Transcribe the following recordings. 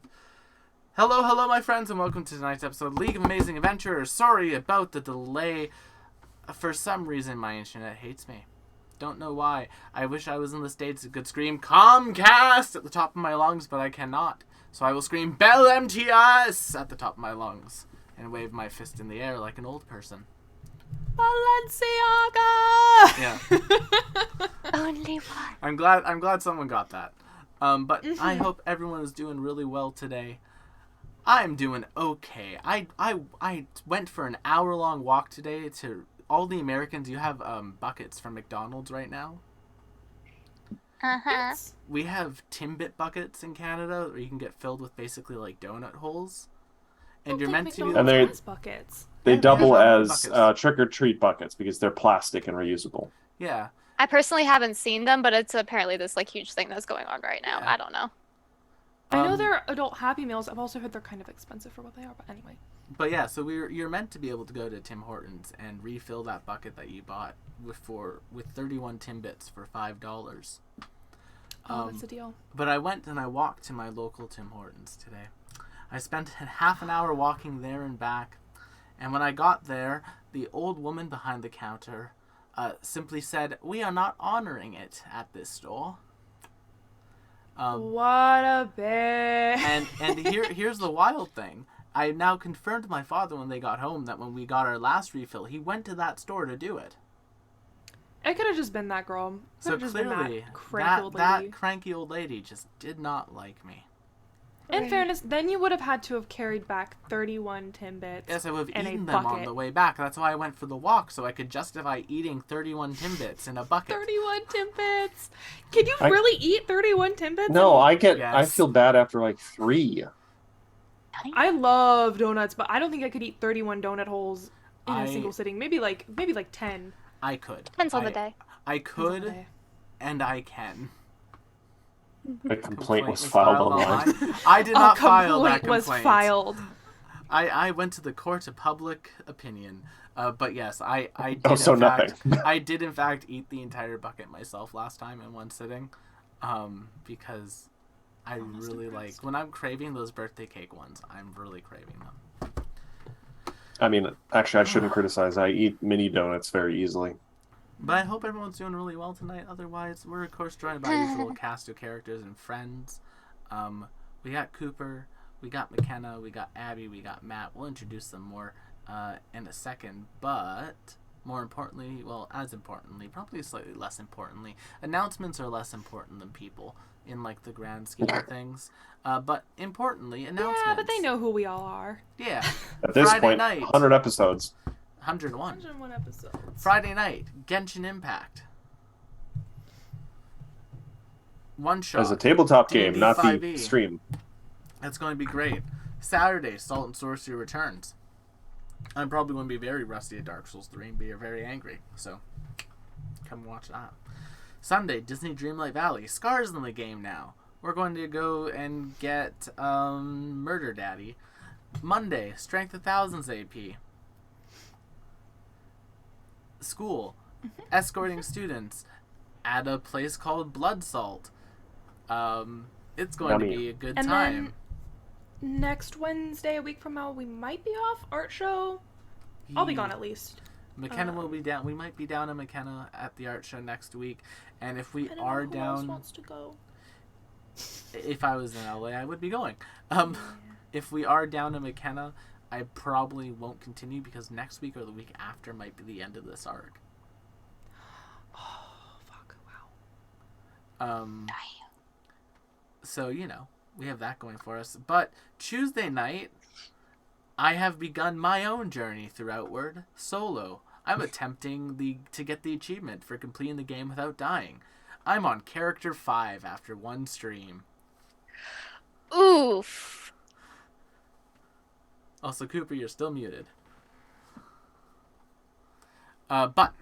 live. Hello, my friends, and welcome to tonight's episode of League of Amazing Adventurers. Sorry about the delay. For some reason, my internet hates me. Don't know why. I wish I was in the States and could scream Comcast at the top of my lungs, but I cannot. So I will scream Bell MTS at the top of my lungs and wave my fist in the air like an old person. Balenciaga! Yeah. Only one. I'm glad someone got that. But I hope everyone is doing really well today. I'm doing okay. I went for an hour-long walk today to all the Americans. You have buckets from McDonald's right now. Uh-huh. We have Timbit buckets in Canada where you can get filled with basically like donut holes. And you're meant to be and they're- buckets. They Yeah, double yeah, as buckets. trick-or-treat buckets because they're plastic and reusable. Yeah. I personally haven't seen them, but it's apparently this like huge thing that's going on right now. Yeah. I don't know. I know Um, they're adult Happy Meals. I've also heard they're kind of expensive for what they are, but anyway. But yeah, so you're meant to be able to go to Tim Hortons and refill that bucket that you bought with 31 Timbits for $5. Oh, that's the deal. But I went and I walked to my local Tim Hortons today. I spent half an hour walking there and back, and when I got there, the old woman behind the counter simply said, "We are not honoring it at this store." What a bitch. And here's the wild thing. I now confirmed my father when they got home that when we got our last refill, he went to that store to do it. It could have just been that girl. Could So have just been clearly, that cranky old lady. that cranky old lady just did not like me. In fairness, then you would have had to have carried back 31 Timbits. Yes, I would have and a eaten them on bucket. the way back. That's why I went for the walk, so I could justify eating 31 Timbits in a bucket. 31 Timbits. Can you I- really eat 31 Timbits? No, I Yes. feel bad after like 3. I love donuts, but I don't think I could eat 31 donut holes in I- a single sitting. Maybe like 10. I could. Depends on the day. I Depends on the could, day. and I can. A complaint was filed online. I did not file that complaint complaint. was filed. I went to the court of public opinion. But yes, I did Oh, so in fact, nothing. I did in fact eat the entire bucket myself last time in one sitting, because I Almost really impressed. when I'm craving those birthday cake ones. I'm really craving them. I mean, actually, I shouldn't criticize. I eat mini donuts very easily. But I hope everyone's doing really well tonight. Otherwise, we're of course joined by our usual cast of characters and friends. We got Cooper, we got McKenna, we got Abby, we got Matt. We'll introduce them more in a second. But more importantly, well, as importantly, probably slightly less importantly, announcements are less important than people in like the grand scheme of things. But importantly, announcements. Yeah, but they know who we all are. Yeah, At this Friday point, night. 100 episodes. 101. 101 episodes. Friday night, Genshin Impact. One shot. As a tabletop D&D game, not 5e. the stream. That's going to be great. Saturday, Salt and Sorcery returns. I'm probably going to be very rusty at Dark Souls 3 and be very angry. So, come watch that. Sunday, Disney Dreamlight Valley. Scar's in the game now. We're going to go and get Murder Daddy. Monday, Strength of Thousands AP. School. Escorting students at a place called Blood Salt. It's going to Yummy. be a good And time. then next Wednesday, a week from now, we might be off art show. I'll be gone at least. McKenna will be down. We might be down in McKenna at the art show next week. And if we I don't know are who else down, wants to go. if I was in LA, I would be going. If we are down in McKenna, I probably won't continue because next week or the week after might be the end of this arc. Oh, fuck. Wow. So, we have that going for us. But Tuesday night, I have begun my own journey through Outward solo. I'm attempting to get the achievement for completing the game without dying. I'm on character 5 after one stream. Oof. Also, Cooper, you're still muted. But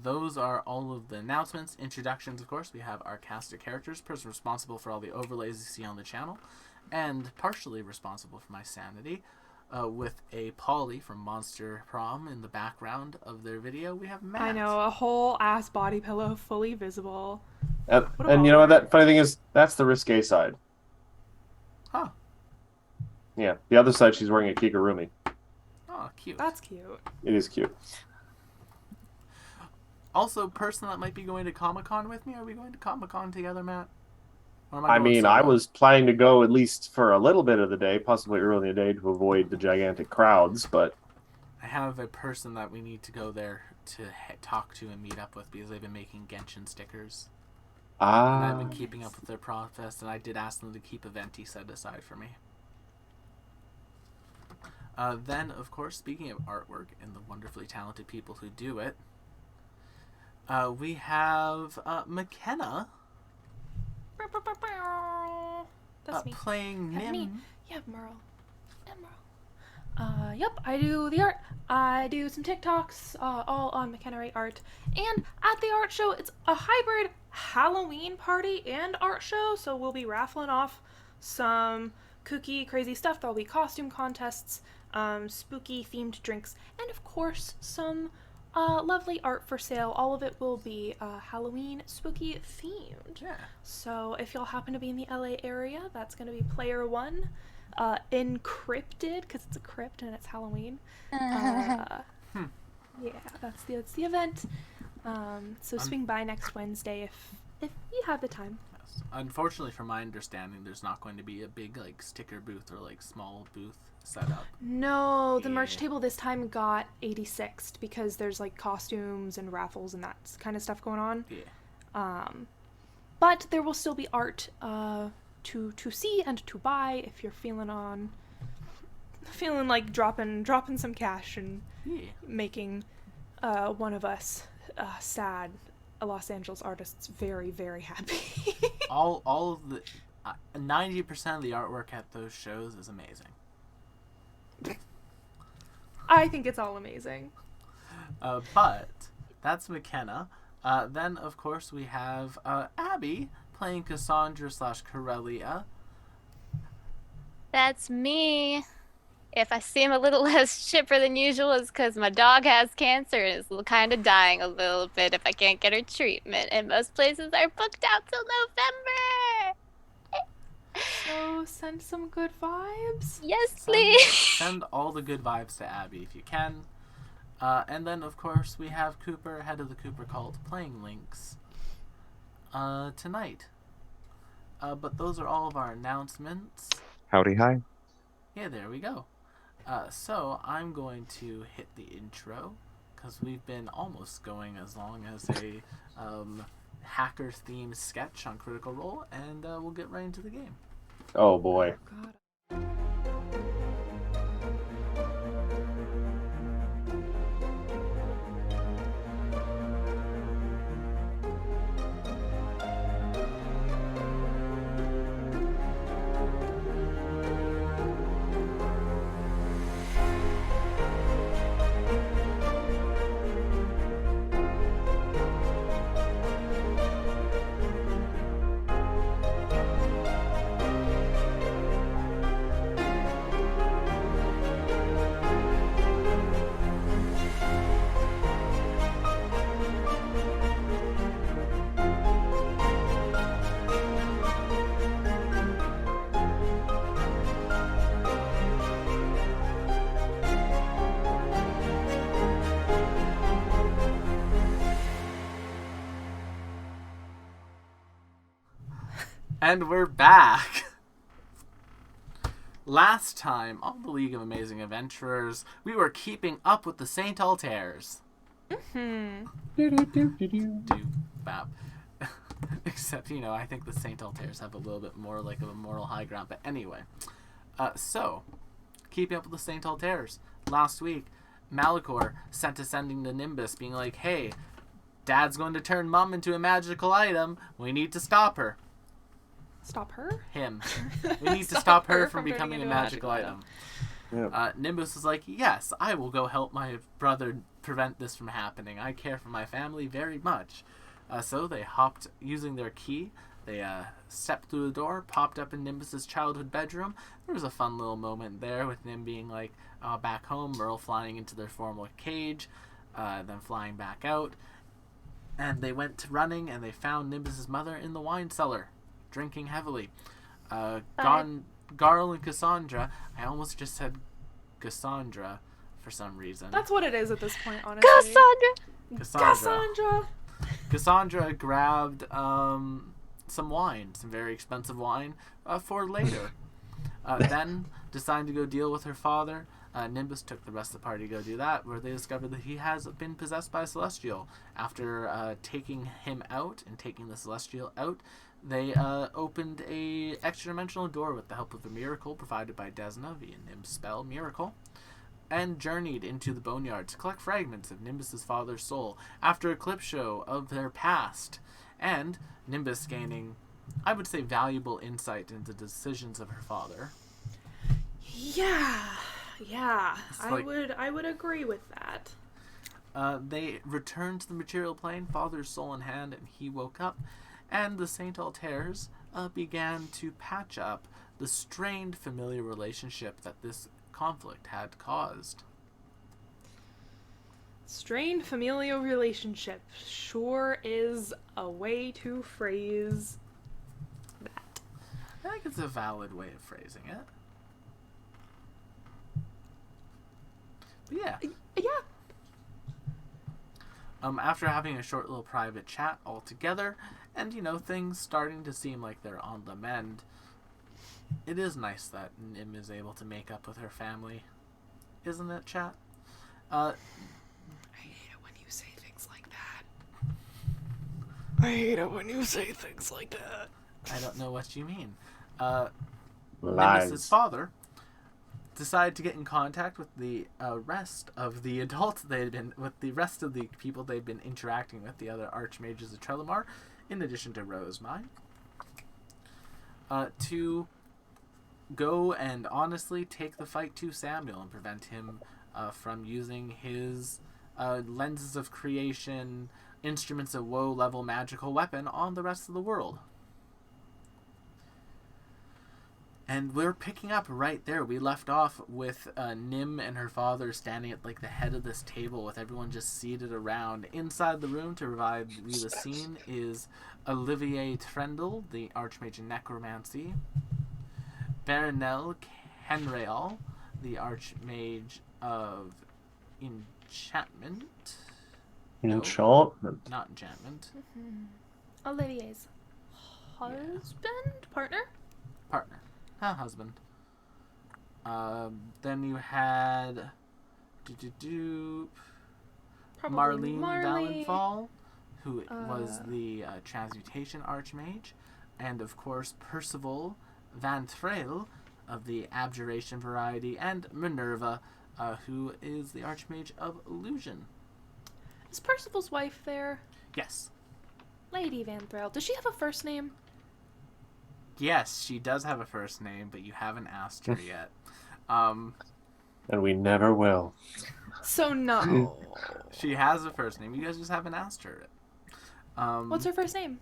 those are all of the announcements. Introductions, of course. We have our cast of characters, person responsible for all the overlays you see on the channel, and partially responsible for my sanity. With a Polly from Monster Prom in the background of their video, we have Matt. I know, a whole ass body pillow fully visible. And, What a and you know what? baller. That funny thing is, that's the risque side. Huh. Yeah, the other side she's wearing a kigurumi. Oh, cute. That's cute. It is cute. Also, person that might be going to Comic-Con with me. Are we going to Comic-Con together, Matt? Or am I going mean, I solo? was planning to go at least for a little bit of the day, possibly early in the day, to avoid the gigantic crowds, but I have a person that we need to go there to talk to and meet up with because they've been making Genshin stickers. And I've been keeping up with their process, and I did ask them to keep a venti set aside for me. Then, of course, speaking of artwork and the wonderfully talented people who do it, we have McKenna That's me. playing That's Nim. me. Yeah, Merle. And Merle. Yep, I do the art. I do some TikToks, all on McKenna Ray Art. And at the art show, it's a hybrid Halloween party and art show, so we'll be raffling off some kooky, crazy stuff. There'll be costume contests, spooky themed drinks, and of course, some lovely art for sale. All of it will be Halloween spooky themed. Yeah. So if y'all happen to be in the LA area, that's going to be Player One, Encrypted, because it's a crypt and it's Halloween. Yeah, that's the event. So swing by next Wednesday if you have the time. Yes. Unfortunately, from my understanding, there's not going to be a big like sticker booth or like small booth set up. No, the merch Yeah. table this time got 86'd because there's like costumes and raffles and that kind of stuff going on. Yeah. But there will still be art to see and to buy if you're feeling like dropping some cash and Yeah. making one of us sad Los Angeles artists very, very happy. all of the 90% of the artwork at those shows is amazing. I think it's all amazing. But that's McKenna. Then of course we have Abby playing Cassandra / Corellia. That's me. If I seem a little less chipper than usual, it's because my dog has cancer and is kind of dying a little bit if I can't get her treatment. And most places are booked out till November. So send some good vibes. Yes, please. Send all the good vibes to Abby if you can. And then of course we have Cooper, head of the Cooper cult, playing Lynx tonight. But those are all of our announcements. Howdy, hi. Yeah, there we go. So I'm going to hit the intro because we've been almost going as long as a hackers themed sketch on Critical Role, and we'll get right into the game. oh boy. God. And we're back! Last time on the League of Amazing Adventurers, we were keeping up with the Saint Altaires. Bap. Except, I think the Saint Altaires have a little bit more like of a moral high ground. But anyway, so, keeping up with the Saint Altaires. Last week, Malachor sent a sending to Nimbus being like, hey, Dad's going to turn Mum into a magical item. We need to stop her. Stop her? Him. We need to stop her from turning becoming a into magical item. Yeah. Nimbus is like, yes, I will go help my brother prevent this from happening. I care for my family very much. So they hopped, using their key, they stepped through the door, popped up in Nimbus's childhood bedroom. There was a fun little moment there with Nim being like, back home, Merle flying into their formal cage, then flying back out. And they went running, and they found Nimbus's mother in the wine cellar, drinking heavily. Garl and Cassandra. I almost just said Cassandra for some reason. That's what it is at this point, honestly. Cassandra! Cassandra grabbed some wine, some very expensive wine, for later. Then, deciding to go deal with her father, Nimbus took the rest of the party to go do that, where they discovered that he has been possessed by a Celestial. After taking him out and taking the Celestial out, they opened a extra-dimensional door with the help of a miracle provided by Desna via Nim's spell, Miracle, and journeyed into the Boneyard to collect fragments of Nimbus's father's soul after a clip show of their past, and Nimbus gaining, I would say, valuable insight into the decisions of her father. Yeah, like- I would agree with that. They returned to the material plane, father's soul in hand, and he woke up, and the Saint Altairs began to patch up the strained familiar relationship that this conflict had caused. Strained familial relationship sure is a way to phrase that. I think it's a valid way of phrasing it. But yeah. Yeah. After having a short little private chat all together, and things starting to seem like they're on the mend, it is nice that Nim is able to make up with her family, isn't it, chat? I hate it when you say things like that. I don't know what you mean. Lies. Nimbus's father decided to get in contact with the rest of the adults with the rest of the people they'd been interacting with, the other archmages of Trelemar, in addition to Rosemine, to go and honestly take the fight to Samuel and prevent him from using his lenses of creation, instruments of woe level magical weapon on the rest of the world. And we're picking up right there. We left off with Nim and her father standing at the head of this table with everyone just seated around. Inside the room to provide me the scene is Olivier Trendle, the Archmage of Necromancy, Baronel Kenreal, the Archmage of Enchantment. Enchantment. Not Enchantment. Olivier's husband? Partner? Husband. Then you had Probably Marlene Marley. Valenfall, who was the Transmutation Archmage, and of course Percival Van Trail of the Abjuration variety, and Minerva, who is the Archmage of Illusion. Is Percival's wife there? Yes. Lady Van Thrall. Does she have a first name? Yes, she does have a first name, but you haven't asked her yet. And we never will. So no. She has a first name. You guys just haven't asked her it. What's her first name?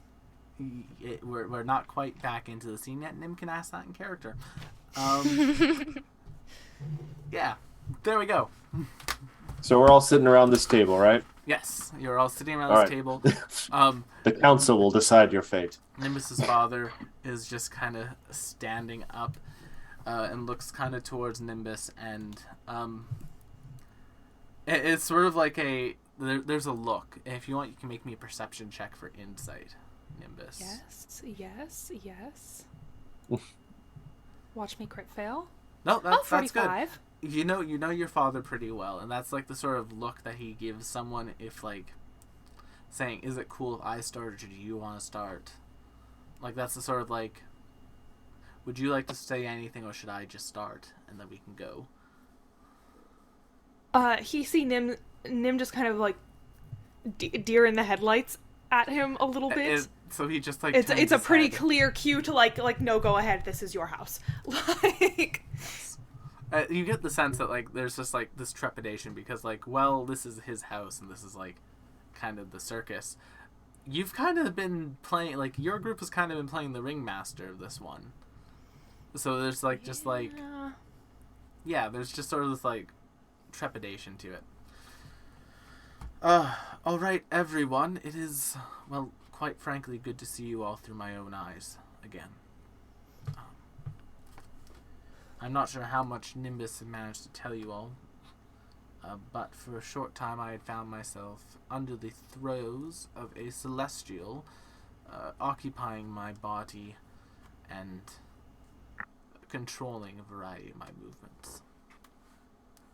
We're not quite back into the scene yet. Nim can ask that in character. Yeah, there we go. So we're all sitting around this table, right? Yes, you're all sitting around All this right. table. The council will decide your fate. Nimbus's father is just kind of standing up and looks kind of towards Nimbus, and it's sort of like there's a look. If you want, you can make me a perception check for insight, Nimbus. Yes. Watch me crit fail. No, that's good. 45. You know your father pretty well, and that's the sort of look that he gives someone if saying, "Is it cool if I start, or do you want to start?" That's the sort of would you like to say anything, or should I just start and then we can go? He see Nim just kind of deer in the headlights at him a little bit. So he just it's turns a his pretty head. clear cue to no, go ahead, this is your house. You get the sense that there's just this trepidation because well, this is his house and this is kind of the circus. You've kind of been playing your group has kind of been playing the ringmaster of this one. So there's Yeah. there's just sort of this trepidation to it. All right, everyone. It is, well, quite frankly, good to see you all through my own eyes again. I'm not sure how much Nimbus had managed to tell you all, but for a short time I had found myself under the throes of a celestial occupying my body and controlling a variety of my movements.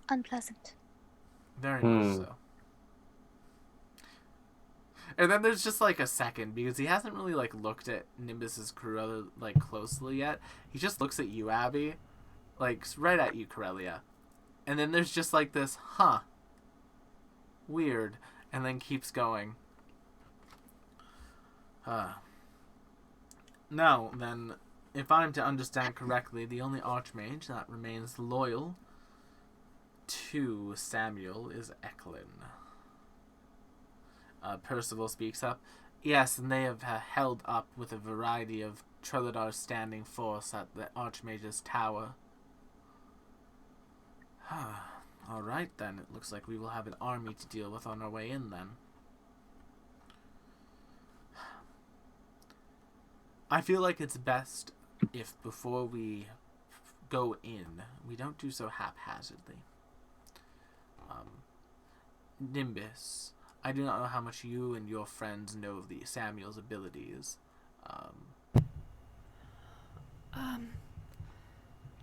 Unpleasant. Very much so. And then there's just like a second, because he hasn't really like looked at Nimbus's crew like closely yet. He just looks at you, Abby, like right at you, Corellia. And then there's just like this, weird, and then keeps going. Now, then, if I'm to understand correctly, the only Archmage that remains loyal to Samuel is Eklund. Percival speaks up. Yes, and they have held up with a variety of Trellidar's standing force at the Archmage's tower. Alright then, it looks like we will have an army to deal with on our way in then. I feel like it's best if before we go in, we don't do so haphazardly. Nimbus, I do not know how much you and your friends know of the Samuel's abilities.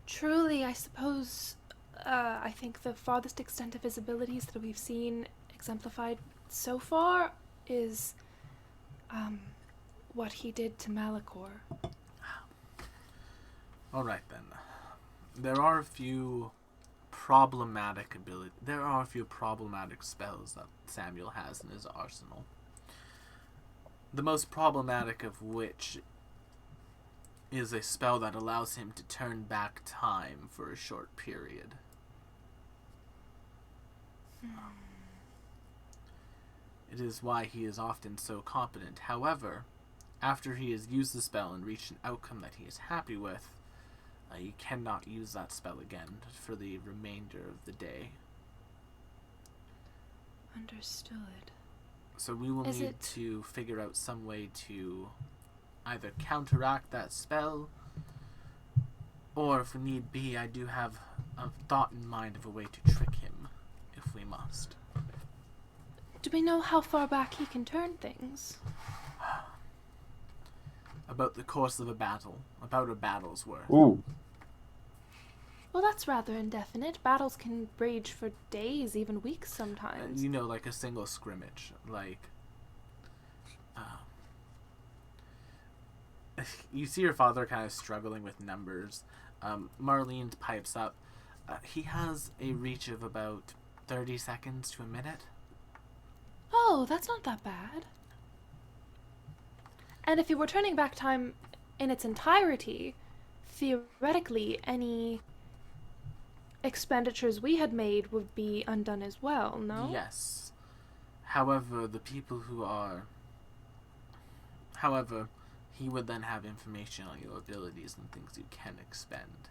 Truly, I suppose, I think the farthest extent of his abilities that we've seen exemplified so far is, what he did to Malachor. Alright then. There are a few problematic spells that Samuel has in his arsenal. The most problematic of which is a spell that allows him to turn back time for a short period. It is why he is often so competent. However, after he has used the spell and reached an outcome that he is happy with, you cannot use that spell again for the remainder of the day. Understood. So we will need to figure out some way to either counteract that spell, or if need be, I do have a thought in mind of a way to trick him, if we must. Do we know how far back he can turn things? About the course of a battle. About a battle's worth. Ooh. Well, that's rather indefinite. Battles can rage for days, even weeks sometimes. You know, like a single scrimmage. Like, you see your father kind of struggling with numbers. Marlene pipes up. He has a reach of about 30 seconds to a minute. Oh, that's not that bad. And if you were turning back time in its entirety, theoretically, any expenditures we had made would be undone as well, no? Yes. However, he would then have information on your abilities and things you can expend.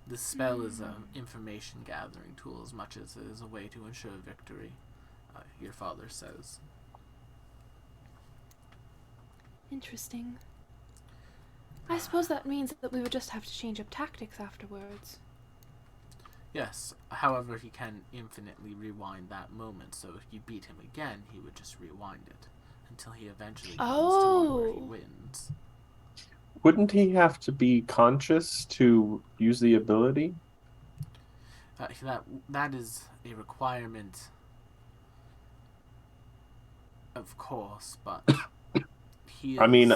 The spell is an information gathering tool as much as it is a way to ensure victory, your father says. Interesting. I suppose that means that we would just have to change up tactics afterwards. Yes, however, he can infinitely rewind that moment, so if you beat him again, he would just rewind it until he eventually comes to one where he wins. Wouldn't he have to be conscious to use the ability? That is a requirement, of course, but he is... I mean,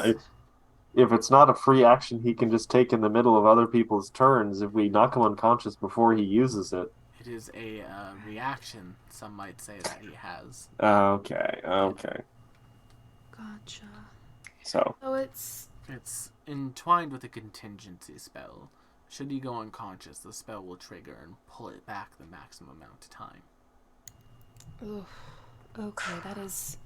if it's not a free action he can just take in the middle of other people's turns, if we knock him unconscious before he uses it. It is a reaction, some might say, that he has. Okay. Gotcha. So It's entwined with a contingency spell. Should he go unconscious, the spell will trigger and pull it back the maximum amount of time. Oof. Okay, that is...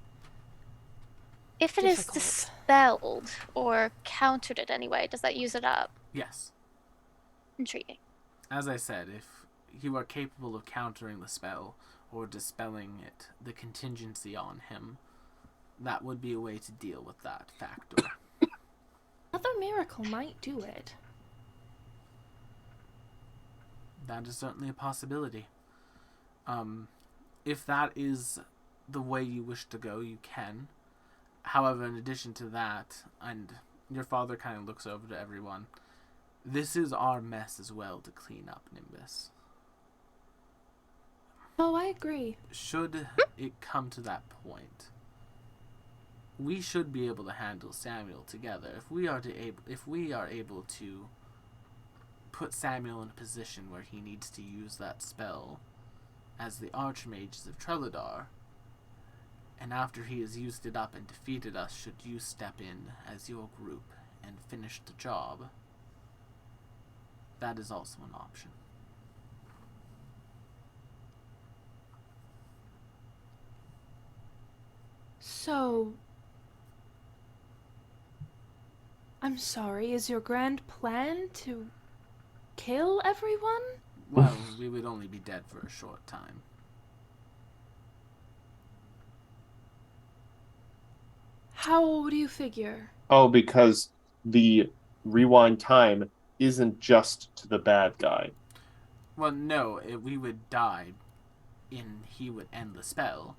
If it is difficult. dispelled or countered in any way, does that use it up? Yes. Intriguing. As I said, if you are capable of countering the spell or dispelling it, the contingency on him, that would be a way to deal with that factor. Another miracle might do it. That is certainly a possibility. If that is the way you wish to go, you can. However, in addition to that, and your father kind of looks over to everyone, this is our mess as well to clean up, Nimbus. Oh, I agree. Should it come to that point, we should be able to handle Samuel together. If we are able to put Samuel in a position where he needs to use that spell as the Archmages of Treladar, and after he has used it up and defeated us, should you step in as your group and finish the job, that is also an option. So, I'm sorry, is your grand plan to kill everyone? Well, we would only be dead for a short time. How do you figure? Oh, because the rewind time isn't just to the bad guy. Well, no, we would die, he would end the spell,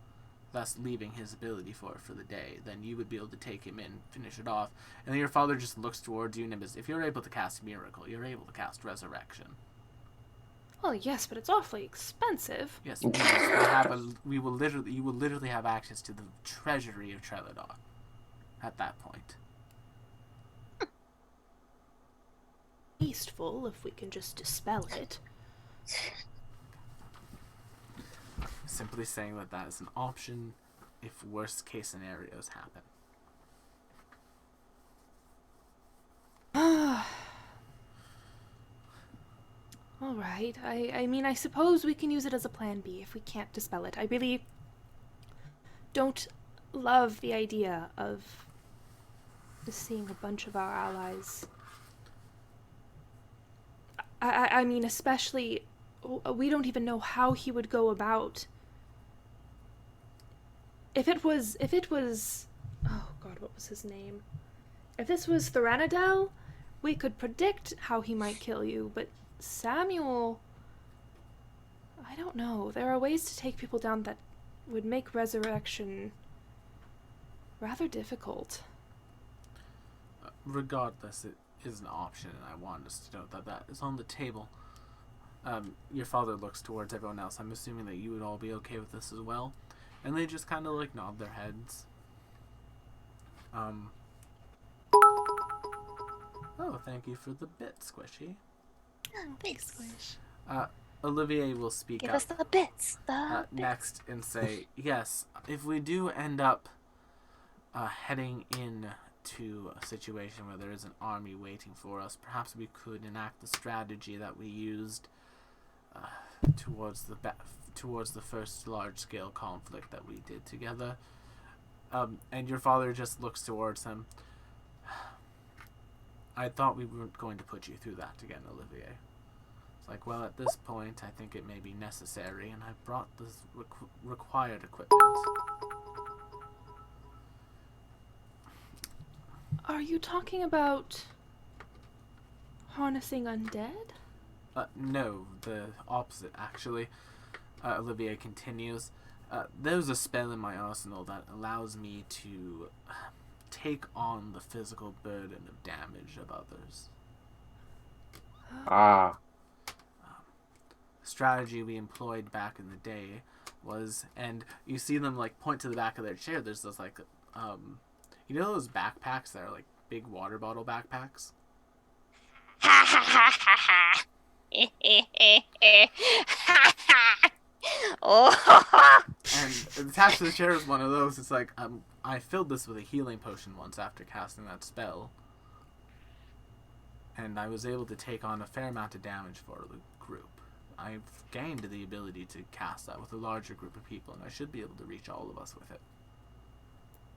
thus leaving his ability for the day. Then you would be able to take him in, finish it off, and then your father just looks towards you, Nimbus. If you're able to cast Miracle, you're able to cast Resurrection. Well, yes, but it's awfully expensive. Yes, you will literally have access to the treasury of Treladar at that point. Tasteful, if we can just dispel it. Simply saying that is an option if worst case scenarios happen. All right. I mean, I suppose we can use it as a plan B if we can't dispel it. I really don't love the idea of just seeing a bunch of our allies. I mean, especially, we don't even know how he would go about. If it was, oh god, what was his name? If this was Thyranidel, we could predict how he might kill you, but Samuel, I don't know. There are ways to take people down that would make resurrection rather difficult. Regardless, it is an option, and I want us to note that is on the table. Your father looks towards everyone else. I'm assuming that you would all be okay with this as well. And they just kind of like nod their heads. Oh, thank you for the bit, Squishy. Oh, thanks, Squish. Olivier will speak Give up us the bits. next and say, yes, if we do end up heading in to a situation where there is an army waiting for us, perhaps we could enact the strategy that we used towards the first large-scale conflict that we did together. And your father just looks towards him. I thought we weren't going to put you through that again, Olivier. It's like, well, at this point, I think it may be necessary, and I brought the required equipment. Are you talking about harnessing undead? No, the opposite, actually. Olivier continues. There's a spell in my arsenal that allows me to take on the physical burden of damage of others. Ah. Strategy we employed back in the day was, and you see them like point to the back of their chair. There's those like, you know those backpacks that are like big water bottle backpacks? Ha ha ha ha ha. Oh. And attached to the chair is one of those. It's like, I filled this with a healing potion once after casting that spell. And I was able to take on a fair amount of damage for the group. I've gained the ability to cast that with a larger group of people, and I should be able to reach all of us with it.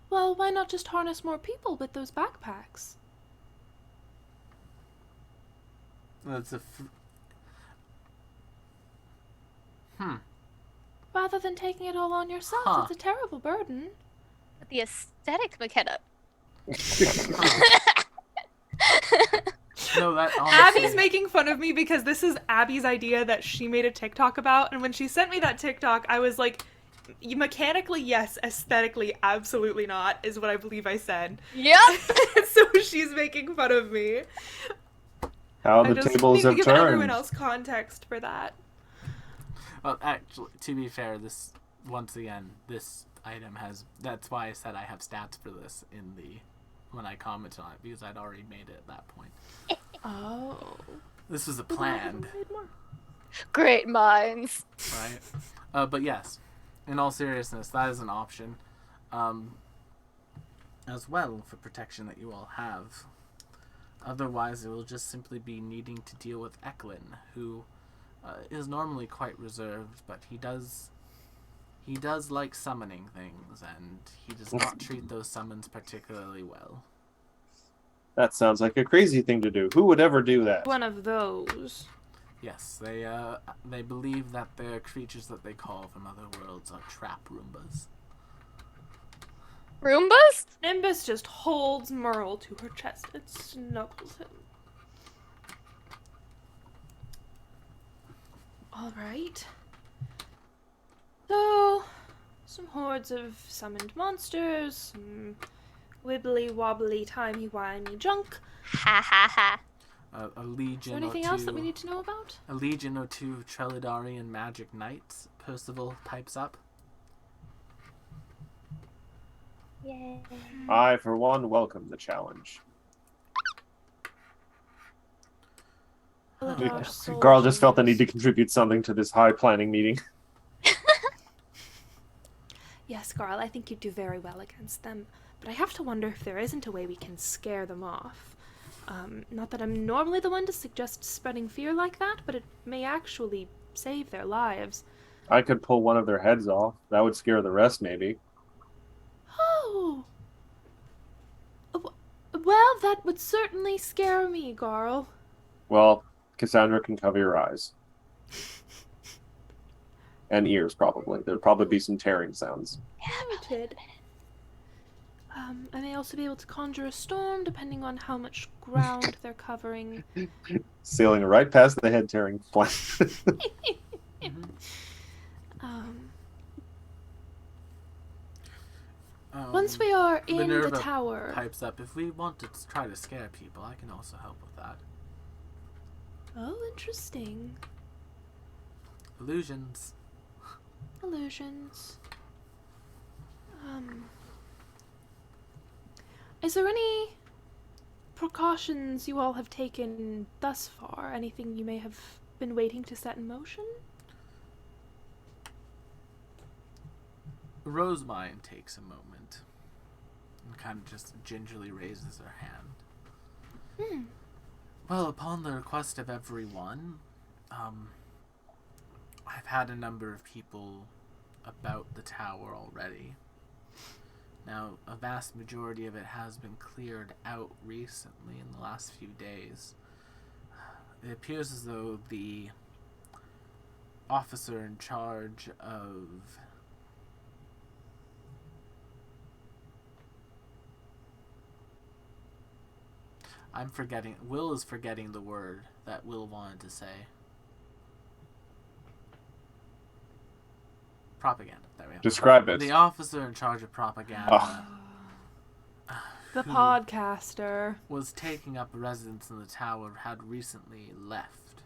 Well, why not just harness more people with those backpacks? That's a... Rather than taking it all on yourself, Huh. it's a terrible burden. The aesthetic, McKenna. No, that honestly... Abby's making fun of me because this is Abby's idea that she made a TikTok about, and when she sent me that TikTok, I was like, mechanically, yes, aesthetically, absolutely not, is what I believe I said. Yep. So she's making fun of me. How I the just tables need to have give everyone turned. else context for that. Well, actually, to be fair, this once again, this item has. That's why I said I have stats for this in the when I commented on it because I'd already made it at that point. Oh. This was a Well, then I planned, haven't made more. Great minds. right? But yes, in all seriousness, that is an option, as well for protection that you all have. Otherwise, it will just simply be needing to deal with Eklund, who is normally quite reserved, but he does like summoning things, and he does not treat those summons particularly well. That sounds like a crazy thing to do. Who would ever do that? One of those. Yes, they believe that the creatures that they call from other worlds are trap Roombas. Roombas? Nimbus just holds Merle to her chest and snuggles him. Alright. So, some hordes of summoned monsters, some wibbly wobbly timey wimey junk. Ha ha ha. A Is legion there anything or two, else that we need to know about? a legion or two Trelidarian magic knights. Percival pipes up. Yay. I, for one, welcome the challenge. Garl just felt the need to contribute something to this high planning meeting. Yes, Garl, I think you'd do very well against them, but I have to wonder if there isn't a way we can scare them off. Not that I'm normally the one to suggest spreading fear like that, but it may actually save their lives. I could pull one of their heads off. That would scare the rest, maybe. Oh! Well, that would certainly scare me, Garl. Well, Cassandra can cover your eyes. And ears, probably. There'd probably be some tearing sounds. Noted. I may also be able to conjure a storm, depending on how much ground they're covering. Sailing right past the head tearing plan. Once we are in Minerva the tower... pipes up. If we want to try to scare people, I can also help with that. Oh, interesting. Illusions. Illusions. Is there any precautions you all have taken thus far? Anything you may have been waiting to set in motion? Rosemine takes a moment and kind of just gingerly raises her hand. Well, upon the request of everyone, I've had a number of people about the tower already. Now, a vast majority of it has been cleared out recently in the last few days. It appears as though the officer in charge of Will is forgetting the word that Will wanted to say. Propaganda. There we go. Describe it. The officer in charge of propaganda The who podcaster. was taking up residence in the tower had recently left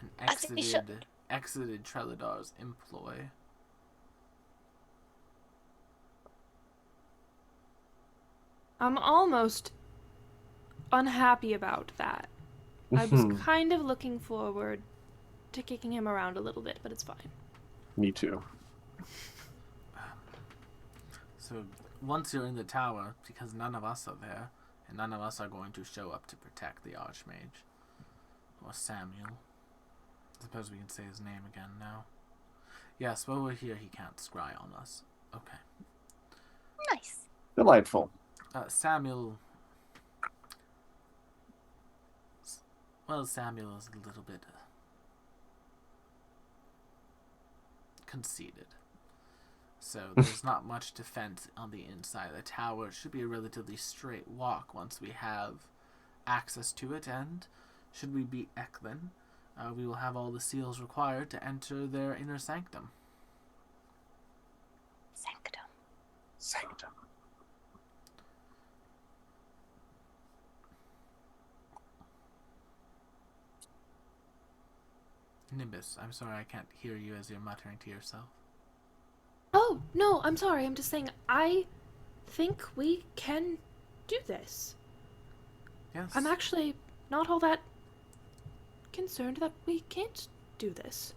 and I think we should- exited Trelidar's employ. I'm almost unhappy about that. I was kind of looking forward to kicking him around a little bit, but it's fine. Me too. So once you're in the tower, because none of us are there, and none of us are going to show up to protect the Archmage, or Samuel. I suppose we can say his name again now. Yes, while we're here, he can't scry on us. Okay. Nice. Delightful. Samuel... Well, Samuel is a little bit conceited. So there's not much defense on the inside of the tower. It should be a relatively straight walk once we have access to it, and should we beat Eklund, we will have all the seals required to enter their inner sanctum. Sanctum. Sanctum. Nimbus, I'm sorry I can't hear you as you're muttering to yourself. Oh, no, I'm sorry. I'm just saying, I think we can do this. Yes. I'm actually not all that concerned that we can't do this.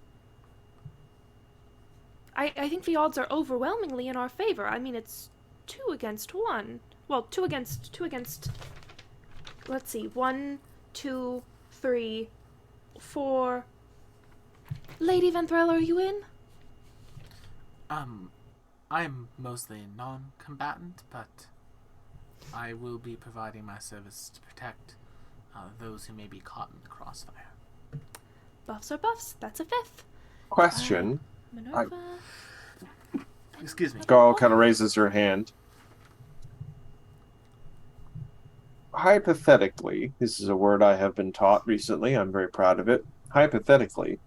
I think the odds are overwhelmingly in our favor. I mean, it's 2 against 1. Well, 2 against... Let's see. 1, 2, 3, 4... Lady Venthrel, are you in? I'm mostly non-combatant, but I will be providing my service to protect those who may be caught in the crossfire. Buffs are buffs. That's a 5th. Question. Minerva... Excuse me. Garl kind of raises her hand. Hypothetically, this is a word I have been taught recently. I'm very proud of it. Hypothetically,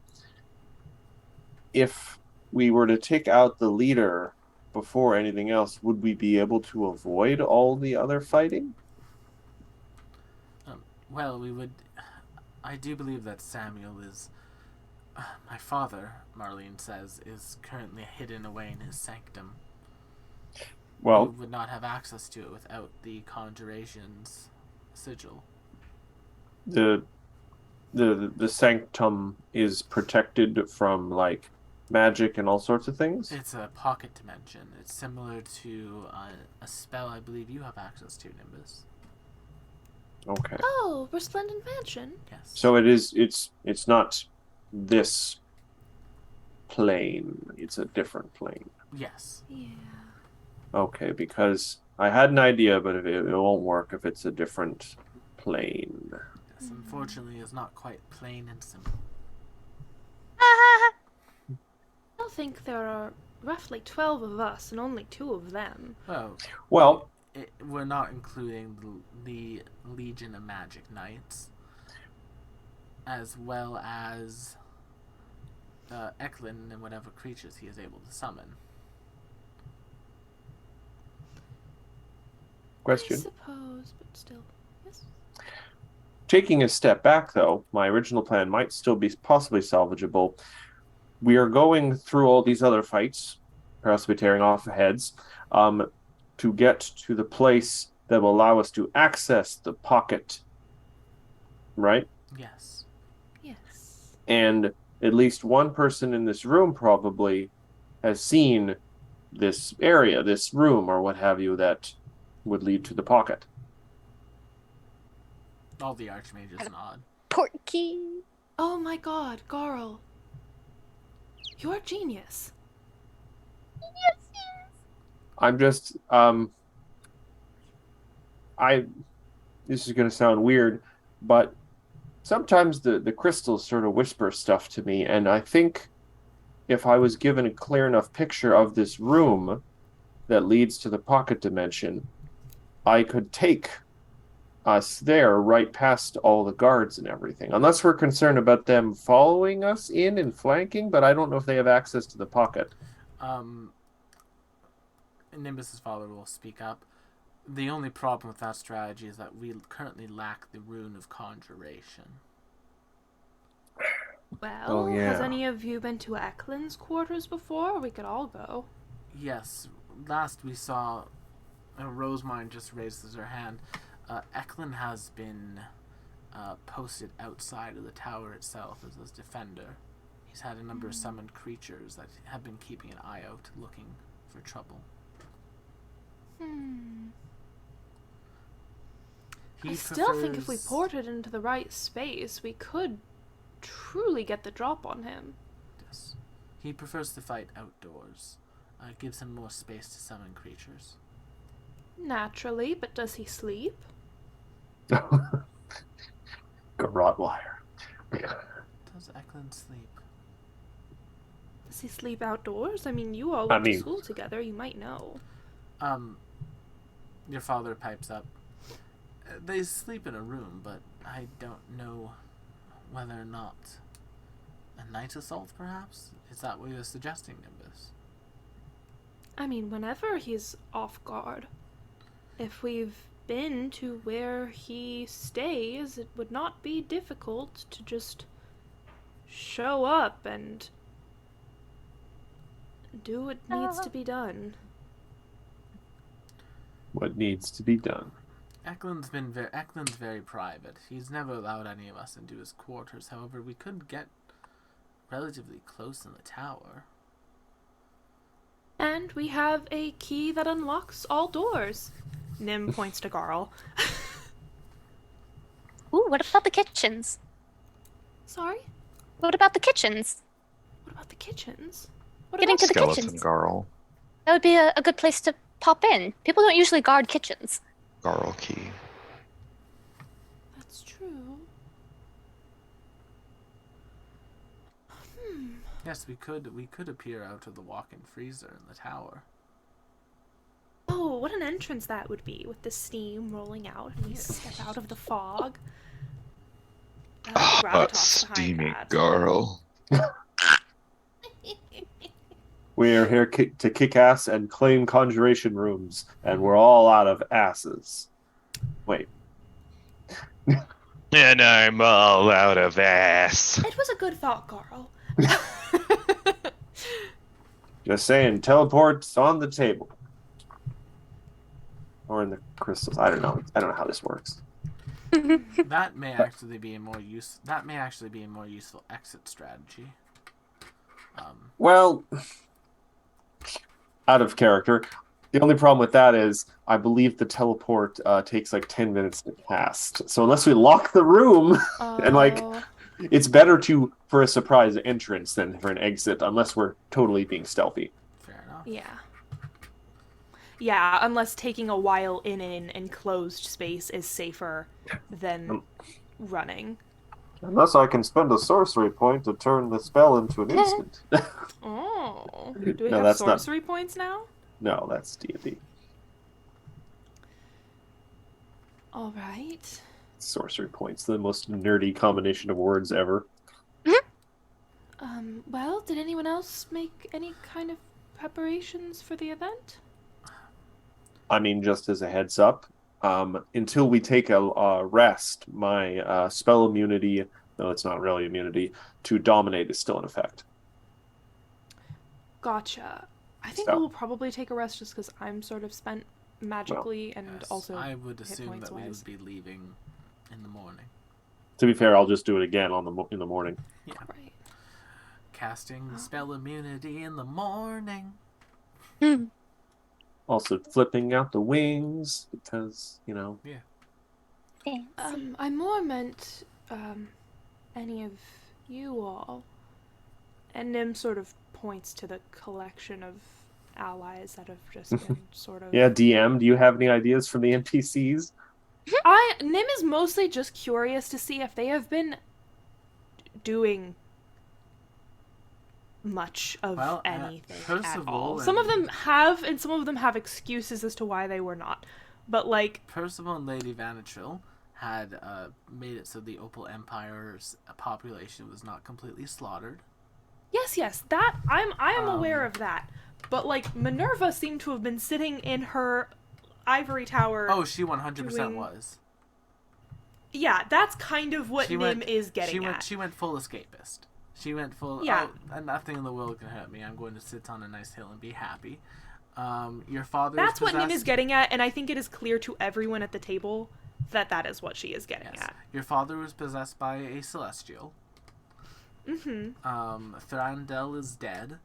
if we were to take out the leader before anything else, would we be able to avoid all the other fighting? Well, we would... I do believe that Samuel is... my father, Marlene says, is currently hidden away in his sanctum. Well, We would not have access to it without the Conjuration's sigil. the sanctum is protected from like magic and all sorts of things. It's a pocket dimension. It's similar to a spell I believe you have access to, Nimbus. Okay. Oh, Resplendent Mansion. Yes. So it's not this plane. It's a different plane. Yes. Yeah. Okay, because I had an idea, but it won't work if it's a different plane. Yes, unfortunately, it's not quite plain and simple. I think there are roughly 12 of us and only 2 of them. Oh, Well, we're not including the Legion of Magic Knights, as well as Eklund and whatever creatures he is able to summon. question. I suppose, but still. Yes. Taking a step back, though, my original plan might still be possibly salvageable. We are going through all these other fights, perhaps we're tearing off heads, to get to the place that will allow us to access the pocket, right? Yes. Yes. And at least one person in this room probably has seen this area, this room, or what have you, that would lead to the pocket. All the archmages nod. Portkey. Oh my god, Garl. You're a genius. Yes. I'm just, this is going to sound weird, but sometimes the crystals sort of whisper stuff to me, and I think if I was given a clear enough picture of this room that leads to the pocket dimension, I could take us there right past all the guards and everything. Unless we're concerned about them following us in and flanking, but I don't know if they have access to the pocket. Nimbus's father will speak up. The only problem with that strategy is that we currently lack the rune of conjuration. Well, Oh, yeah. has any of you been to Eklund's quarters before? We could all go. Yes, last we saw, Rosemine just raises her hand. Eklund has been posted outside of the tower itself as his defender. He's had a number of summoned creatures that have been keeping an eye out, looking for trouble. I still think if we ported into the right space, we could truly get the drop on him. Yes. He prefers to fight outdoors. It gives him more space to summon creatures. Naturally, but does he sleep? Rottweiler. Does Eklund sleep? Does he sleep outdoors? I mean, you all I went to mean- school together, you might know. Your father pipes up. They sleep in a room, but I don't know whether or not a night assault, perhaps? Is that what you're suggesting, Nimbus? I mean, whenever he's off guard. If we've been to where he stays, it would not be difficult to just show up and do what needs to be done. What needs to be done? Eklund's very private. He's never allowed any of us into his quarters. However, we could get relatively close in the tower. And we have a key that unlocks all doors. Nim points to Garl. Ooh, what about the kitchens? Sorry? What about the kitchens? What about the kitchens? What Getting about to the Skeleton kitchens. Garl. That would be a good place to pop in. People don't usually guard kitchens. Garl key. That's true. Yes, we could appear out of the walk-in freezer in the tower. Oh, what an entrance that would be, with the steam rolling out and we step out of the fog. Ah, Gravitas but behind steamy that. Garl. We are here to kick ass and claim conjuration rooms, and we're all out of asses. Wait. And I'm all out of ass. It was a good thought, Garl. Just saying, teleport's on the table. Or in the crystals. I don't know. I don't know how this works. That may actually be a more useful exit strategy. Well, out of character. The only problem with that is I believe the teleport takes like 10 minutes to cast. So unless we lock the room, and like Oh. it's better for a surprise entrance than for an exit, unless we're totally being stealthy. Fair enough. Yeah. Yeah, unless taking a while in an enclosed space is safer than running. Unless I can spend a sorcery point to turn the spell into an instant. Oh. Do we No, have that's not- sorcery points now? No, that's D&D. Alright. Sorcery points, the most nerdy combination of words ever. Well, did anyone else make any kind of preparations for the event? I mean, just as a heads up, until we take a rest, my spell immunity, no, it's not really immunity, to dominate is still in effect. Gotcha. I think So- we'll probably take a rest just because I'm sort of spent magically and Yes, also I would hit assume points that we wise. would be leaving in the morning. To be fair, I'll just do it again in the morning. Yeah. Right. Casting spell immunity in the morning. Also flipping out the wings because, Thanks. I more meant, any of you all. And Nim sort of points to the collection of allies that have just been sort of... Yeah, DM, do you have any ideas from the NPCs? Nim is mostly just curious to see if they have been doing much of Well, anything first at of all. all, Some of and- them have, and some of them have excuses as to why they were not. But, like, Percival and Lady Vanitril had made it so the Opal Empire's population was not completely slaughtered. yes, that, I am aware Um, of that. But, like, Minerva seemed to have been sitting in her ivory tower. Oh, she 100% doing- was. Yeah, that's kind of what She Nim went- is getting She at. went full escapist. She went full. Yeah. Oh, nothing in the world can hurt me. I'm going to sit on a nice hill and be happy. Your father. That's what Nim is possessed- getting at, and I think it is clear to everyone at the table that that is what she is getting Yes. at. Your father was possessed by a celestial. Mm-hmm. Thranduil is dead.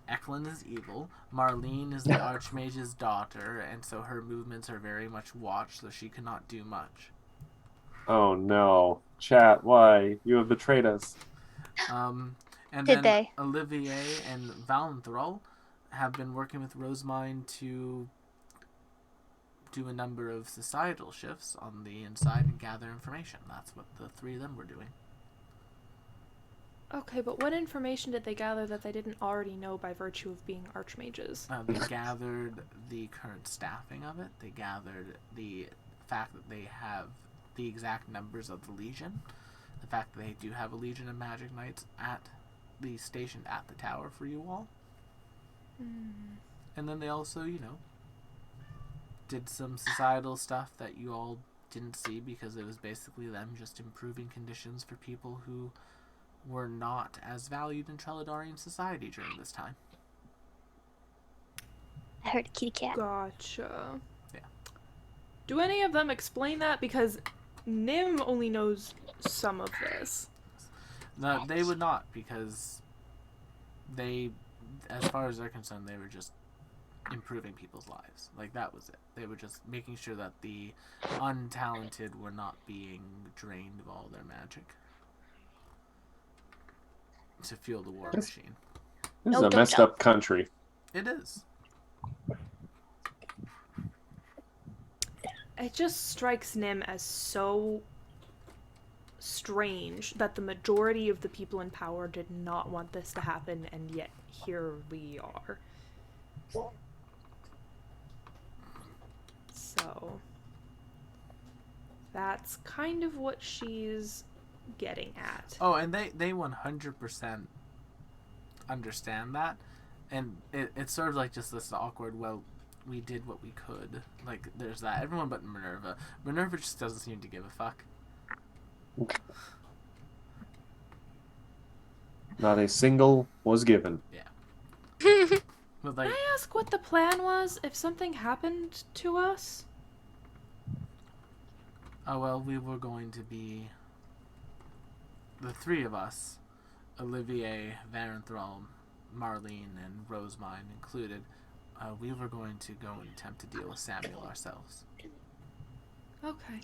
Eklund is evil. Marlene is the Archmage's daughter, and so her movements are very much watched, so she cannot do much. Oh no. Chat, why? You have betrayed us. And Did then they? Olivier and Valenthrall have been working with Rosemine to do a number of societal shifts on the inside and gather information. That's what the three of them were doing. Okay, but what information did they gather that they didn't already know by virtue of being archmages? They gathered the current staffing of it. They gathered the fact that they have the exact numbers of the Legion, the fact that they do have a Legion of Magic Knights stationed at the tower for you all. And then they also, did some societal stuff that you all didn't see because it was basically them just improving conditions for people who were not as valued in Treladarian society during this time. I heard a kitty cat. Gotcha. Yeah. Do any of them explain that? Because Nim only knows some of this. No, they would not, because they, as far as they're concerned, they were just improving people's lives. Like, that was it. They were just making sure that the untalented were not being drained of all their magic to fuel the war machine. This is No, a don't messed jump. up country. It is. It just strikes Nim as so strange that the majority of the people in power did not want this to happen, and yet here we are. So that's kind of what she's getting at. Oh, and they 100% understand that. And it's sort of like just this awkward, well, we did what we could. Like, there's that. Everyone but Minerva. Minerva just doesn't seem to give a fuck. Not a single was given. But, like, Can I ask what the plan was if something happened to us? oh, well, we were going to be the three of us, Olivier, Varenthal, Marlene, and Rosemine included. We were going to go and attempt to deal with Samuel ourselves. Okay.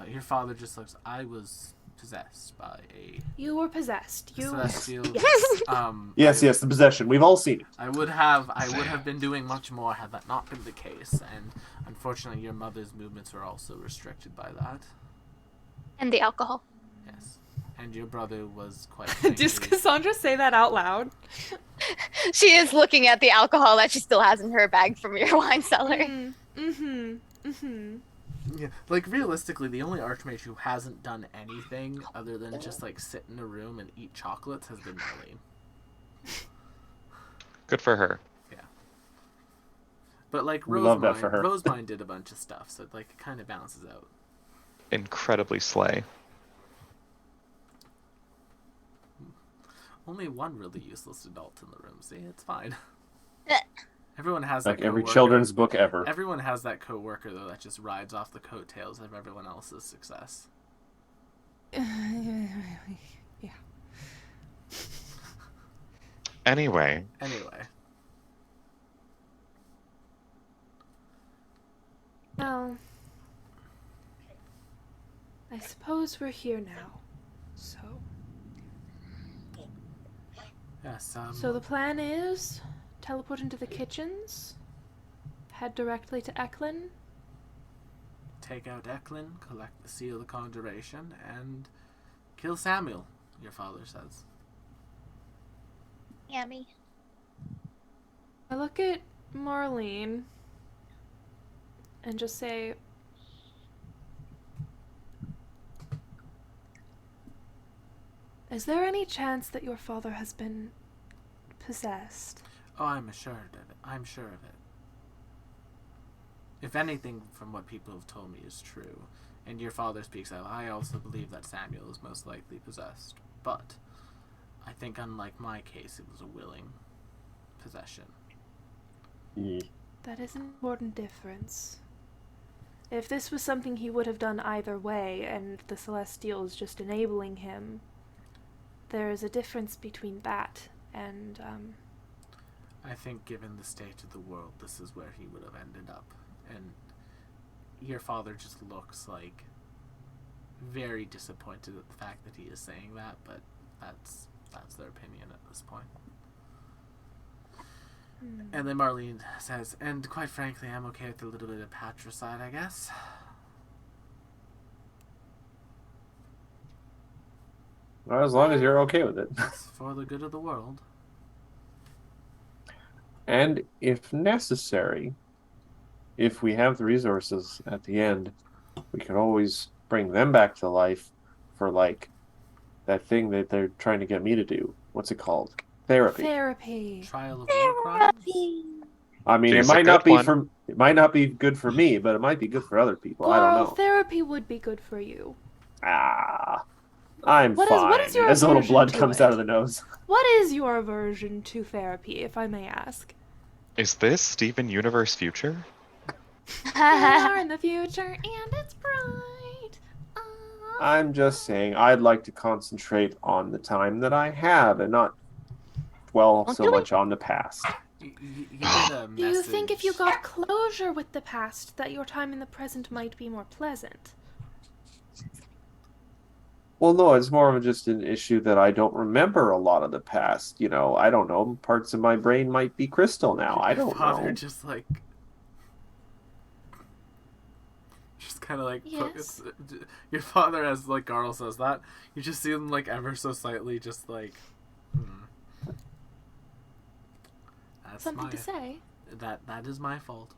Your father just looks. I was possessed by a You were possessed. You. celestial. Yes. Yes, the possession. We've all seen it. I would have been doing much more had that not been the case, and unfortunately, your mother's movements were also restricted by that. And the alcohol. Yes, and your brother was quite. Does frankly- Cassandra say that out loud? She is looking at the alcohol that she still has in her bag from your wine cellar. Yeah, like realistically, the only Archmage who hasn't done anything other than just like sit in a room and eat chocolates has been Marlene. Good for her. But like We love that Rosemine, for her. Rosemine did a bunch of stuff, so like it kind of balances out. Incredibly slay. Only one really useless adult in the room. See, it's fine. Eh. Everyone has Like that every coworker- children's book ever. Everyone has that coworker though that just rides off the coattails of everyone else's success. Anyway, Anyway, Well, I suppose we're here now. So. yes. So the plan is teleport into the kitchens, head directly to Eklund. Take out Eklund, collect the seal of conjuration, and kill Samuel. Your father says. Yummy. I look at Marlene and just say, is there any chance that your father has been possessed? Oh, I'm assured of it. I'm sure of it. If anything from what people have told me is true, and your father speaks out, I also believe that Samuel is most likely possessed. But I think unlike my case, it was a willing possession. That is an important difference. If this was something he would have done either way, and the Celestial is just enabling him, there is a difference between that and, I think given the state of the world, this is where he would have ended up. And your father just looks like very disappointed at the fact that he is saying that, but that's their opinion at this point. And then Marlene says, and quite frankly, I'm okay with a little bit of patricide, I guess. Well, as long as you're okay with it. It's for the good of the world. And if necessary, if we have the resources at the end, we could always bring them back to life for like that thing that they're trying to get me to do. What's it called? Therapy. Therapy. Trial of war crimes. I mean, it Choose a might not good be one. it might not be good for me, but it might be good for other people. I don't Carl, know. therapy would be good for you. I'm What fine. is your As a little aversion blood to comes it? out of the nose. What is your aversion to therapy, if I may ask? Is this Steven Universe Future? We are in the future, and it's bright. I'm just saying I'd like to concentrate on the time that I have and not dwell Well, so do we- much on the past. You did a Do you think if you message- got closure with the past, that your time in the present might be more pleasant? Well, no, it's more of just an issue that I don't remember a lot of the past. You know, I don't know. Parts of my brain might be crystal now. I Your don't father know. just like, just kind of like Yes? your father, as like Garl says that, you just see him like ever so slightly, just like, that's Something my to say? that is my fault.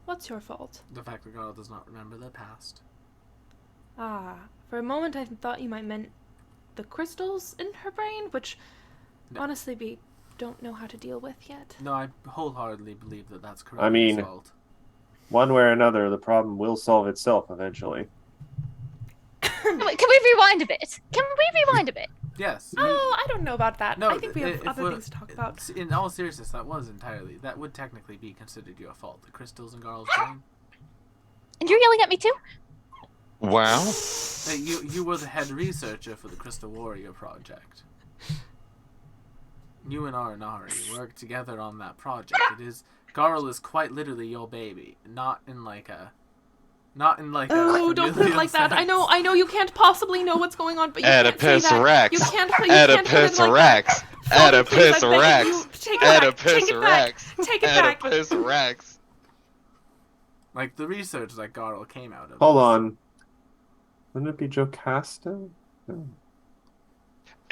What's your fault? The fact that Garl does not remember the past. Ah, for a moment I thought you might meant the crystals in her brain, which No. honestly we don't know how to deal with yet. No, I wholeheartedly believe that that's correct. I mean- fault. One way or another, the problem will solve itself eventually. Wait, can we rewind a bit? Can we rewind a bit? Yes. Oh, I don't know about that. No, I think we have if other we're- things to talk about. In all seriousness, that would technically be considered your fault. The crystals in Garl's brain. And you're yelling at me too? Wow. Hey, you were the head researcher for the Crystal Warrior project. You and Arinari worked together on that project. Garl is quite literally your baby, not in like a Oh, don't put it familial like that. sense. I know you can't possibly know what's going on, but you can't say Oedipus that. Rex. You can't put it Oedipus like Rex. that. Father, please, Oedipus I beg Rex. you, take it back. Oedipus Take it back. Rex. Take it back. Oedipus Rex. Like the research that Garl came out of. Hold on. Wouldn't it be Jocasta? No.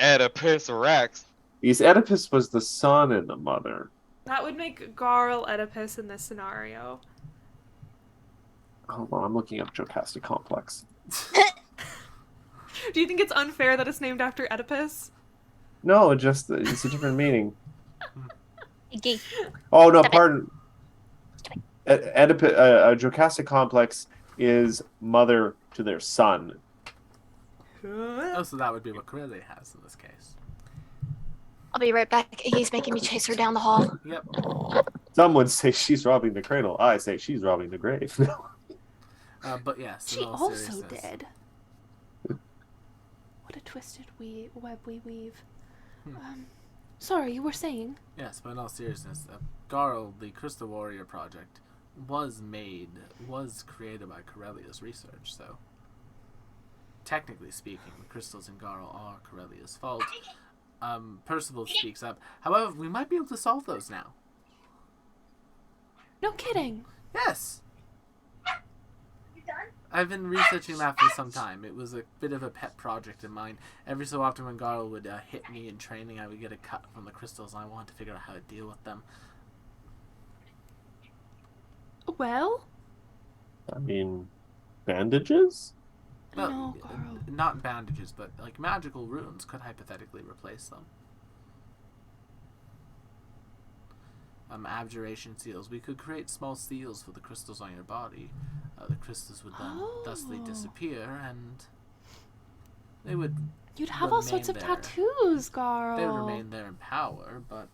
Oedipus Rex. Because Oedipus was the son and the mother. That would make Garl Oedipus in this scenario. Hold on, I'm looking up Jocasta Complex. Do you think it's unfair that it's named after Oedipus? No, just it's a different meaning. Gay. Oh no, Stop it. pardon. Oedipus, Jocasta Complex is mother to their son. Oh, so that would be what Corellia has in this case. I'll be right back. Iggy's making me chase her down the hall. Yep. Some would say she's robbing the cradle. I say she's robbing the grave. But yes. in She all also seriousness, did. What a twisted web we weave. Sorry, you were saying? Yes, but in all seriousness, Garl, the Crystal Warrior project, was created by Corellia's research, so technically speaking, the crystals in Garl are Corellia's fault. Percival speaks up. However, we might be able to solve those now. No kidding. Yes! I've been researching that for some time. It was a bit of a pet project of mine. Every so often when Garl would hit me in training, I would get a cut from the crystals, and I wanted to figure out how to deal with them. Well? I mean, bandages? No, Garl. Not bandages, but like magical runes could hypothetically replace them. Abjuration seals. We could create small seals for the crystals on your body. The crystals would then thusly Oh. disappear, and they would You'd have all sorts of remain there. tattoos, Garl. They would remain there in power, but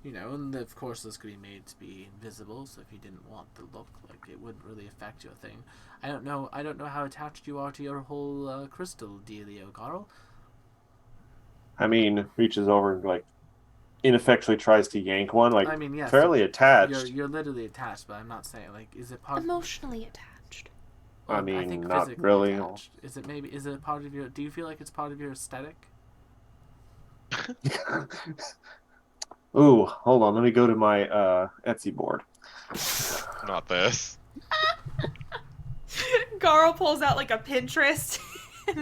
and of course those could be made to be invisible. So if you didn't want the look, like it wouldn't really affect your thing. I don't know how attached you are to your whole crystal dealio, Garl. I mean, reaches over and like ineffectually tries to yank one, like I mean, yes, fairly attached. You're literally attached, but I'm not saying like is it part. Emotionally attached. I Well, mean, think not physically really. attached. Is it part of your? Do you feel like it's part of your aesthetic? Ooh, hold on. Let me go to my Etsy board. Not this. Garl pulls out like a Pinterest.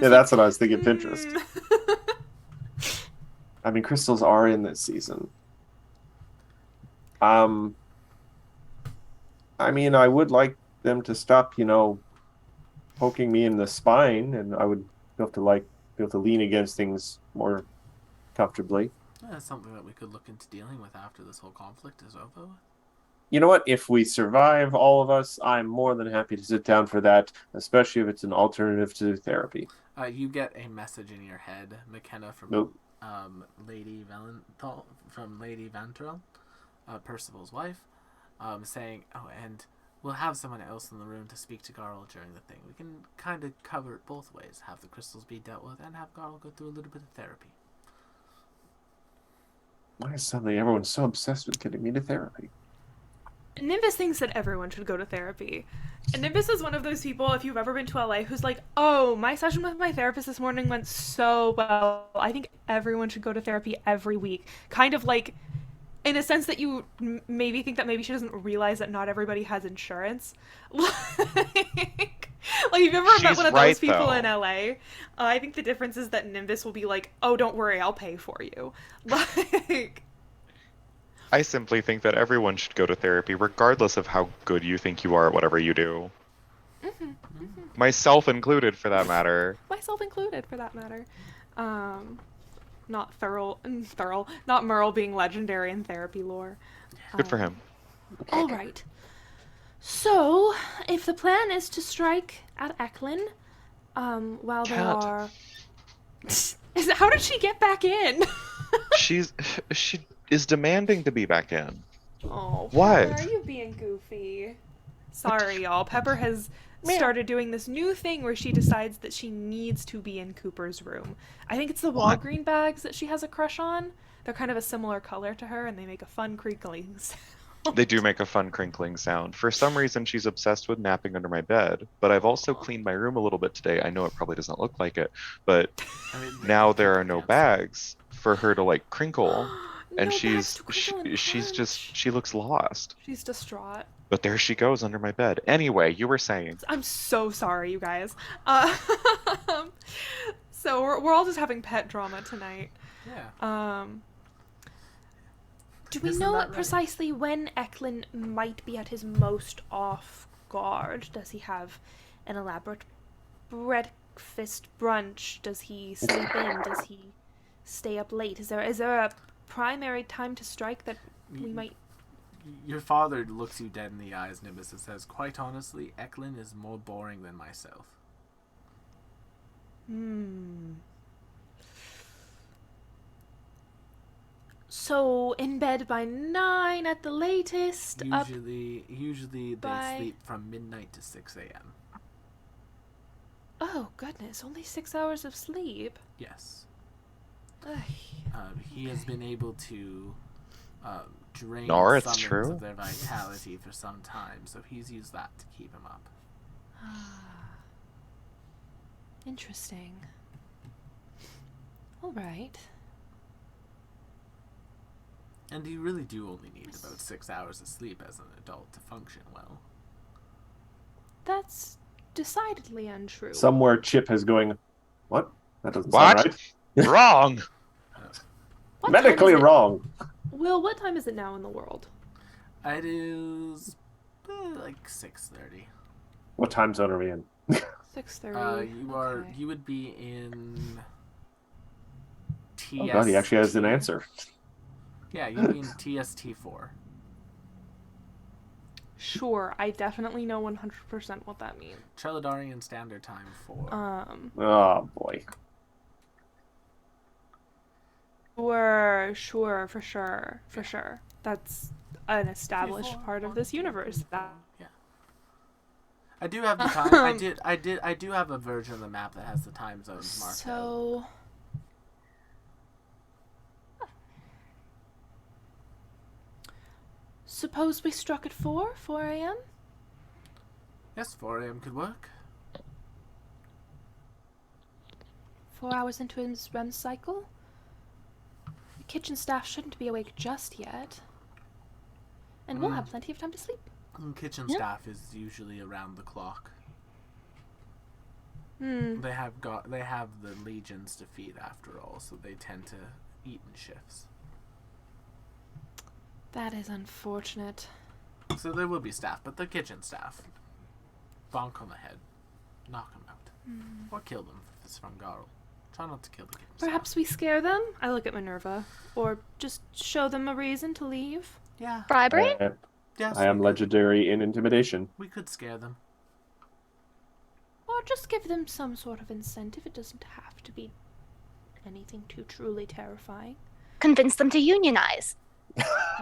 Yeah, that's what I was thinking. "Hmm." Pinterest. I mean, crystals are in this season. I mean, I would like them to stop, poking me in the spine, and I would be able to lean against things more comfortably. That's something that we could look into dealing with after this whole conflict is over. You know what? If we survive, all of us, I'm more than happy to sit down for that, especially if it's an alternative to therapy. You get a message in your head, McKenna, from Nope. Lady Valenthal, from Lady Vantrell, Percival's wife, saying, "Oh, and we'll have someone else in the room to speak to Garl during the thing. We can kind of cover it both ways: have the crystals be dealt with, and have Garl go through a little bit of therapy." Why is suddenly everyone so obsessed with getting me to therapy? Nimbus thinks that everyone should go to therapy. And Nimbus is one of those people, if you've ever been to LA, who's like, oh, my session with my therapist this morning went so well. I think everyone should go to therapy every week. Kind of like, in a sense that you maybe think that maybe she doesn't realize that not everybody has insurance. Like, you've ever met She's one of right, those people though. in LA? I think the difference is that Nimbus will be like, oh, don't worry, I'll pay for you. Like... I simply think that everyone should go to therapy, regardless of how good you think you are at whatever you do. Myself included, for that matter. Myself included, for that matter. Not not Merle being legendary in therapy lore. Good for him. All right. So, if the plan is to strike at Eklund, while there Cat. are... How did she get back in? She is demanding to be back in. Oh, What? Pepper, are you being goofy? Sorry, y'all. Pepper has started doing this new thing where she decides that she needs to be in Cooper's room. I think it's the What? Walgreen bags that she has a crush on. They're kind of a similar color to her, and they make a fun crinkling sound. They do make a fun crinkling sound. For some reason, she's obsessed with napping under my bed, but I've also cleaned my room a little bit today. I know it probably doesn't look like it, but I mean, now there are no can't bags for her to like crinkle, and No bags she's to crinkle and she's just crunch. she looks lost. She's distraught. But there she goes under my bed. Anyway, you were saying. I'm so sorry, you guys. So we're all just having pet drama tonight. Yeah. Do we Isn't know that right? precisely when Eklund might be at his most off guard? Does he have an elaborate breakfast brunch? Does he sleep in? Does he stay up late? Is there a primary time to strike that we might... Your father looks you dead in the eyes, Nimbus, and says, "Quite honestly, Eklund is more boring than myself." So, in bed by 9 at the latest, up... Usually they by- sleep from midnight to 6 a.m. Oh, goodness, only 6 hours of sleep. Yes. Ugh. He has been able to drain Nor, it's summons true. of their vitality for some time, so he's used that to keep him up. Interesting. All right. And you really do only need about 6 hours of sleep as an adult to function well. That's decidedly untrue. Somewhere Chip is going, what? That doesn't What? sound right. Wrong. What time Medically is it? wrong. Will, what time is it now in the world? It is like 6:30. What time zone are we in? 6:30. You would be in TS. Oh god, he actually has an answer. Yeah, you'd be in TST4. Sure, I definitely know 100% what that means. Treladarian Standard Time 4. Oh boy. Sure, for sure. That's an established part of this universe. That Yeah. I do have the time. I do have a version of the map that has the time zones marked out. so. Suppose we struck at 4 a.m.? Yes, 4 a.m. could work. 4 hours into his REM cycle? The kitchen staff shouldn't be awake just yet. And we'll have plenty of time to sleep. Kitchen Yeah. staff is usually around the clock. Hmm. They have the legions to feed after all, so they tend to eat in shifts. That is unfortunate. So there will be staff, but the kitchen staff. Bonk on the head. Knock them out. Or kill them if it's from Garl. Try not to kill the kitchen Perhaps we scare them? I look at Minerva. Or just show them a reason to leave? staff. Yeah. Bribery? Yes, I am we could- legendary in intimidation. We could scare them. Or just give them some sort of incentive. It doesn't have to be anything too truly terrifying. Convince them to unionize.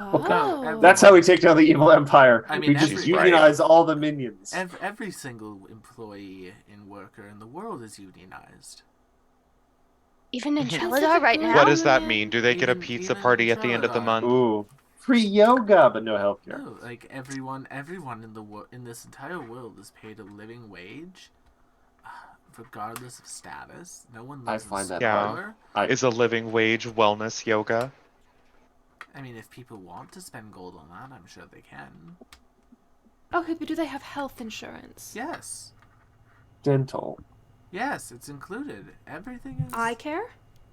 Oh. That's how we take down the evil empire. I mean, we just every- unionize all the minions. Every single employee and worker in the world is unionized. Even in Is it Treladar right good? now. What does that man. mean? Do they get a Even- pizza even party at the end of the Trelodar. month? Ooh, free yoga, but no healthcare. No, like everyone in in this entire world is paid a living wage, regardless of status. No one I lives in find that squalor. Is a living wage wellness yoga? I mean, if people want to spend gold on that, I'm sure they can. Okay, but do they have health insurance? Yes, Dental. yes, it's included. Everything is. Eye care?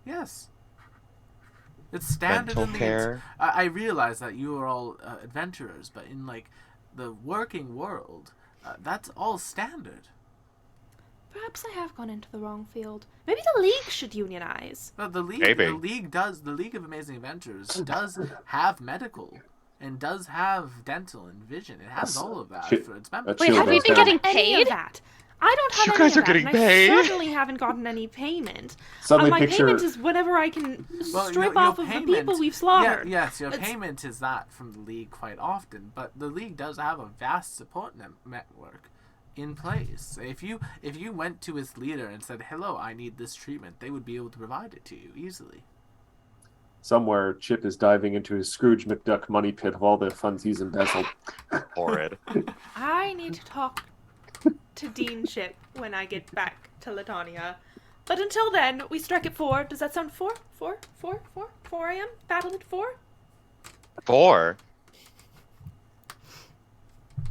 Yes. It's standard Dental in the. care? I realize that you are all adventurers, but in like the working world, that's all standard. Perhaps I have gone into the wrong field. Maybe the League should unionize. But the league, Maybe. the League of Amazing Adventures does have medical and does have dental and vision. It has all of that Shit. for its members. That's Wait, true, have you those been guys- getting Any of paid? that. I don't have You any guys of are that, getting and paid? I certainly haven't gotten any payment. Suddenly My picture. payment is whatever I can Well, strip your off of the payment- people we've Yeah, slaughtered. yes, your It's- payment is that from the league quite often, but the league does have a vast support network in place. If you went to its leader and said, "Hello, I need this treatment," they would be able to provide it to you easily. Somewhere, Chip is diving into his Scrooge McDuck money pit of all the funds he's embezzled. Horrid. I need to talk to Dean Chip when I get back to Latania. But until then, we strike at 4. Does that sound 4? 4? 4? 4? 4 a.m.? Battle at 4? 4?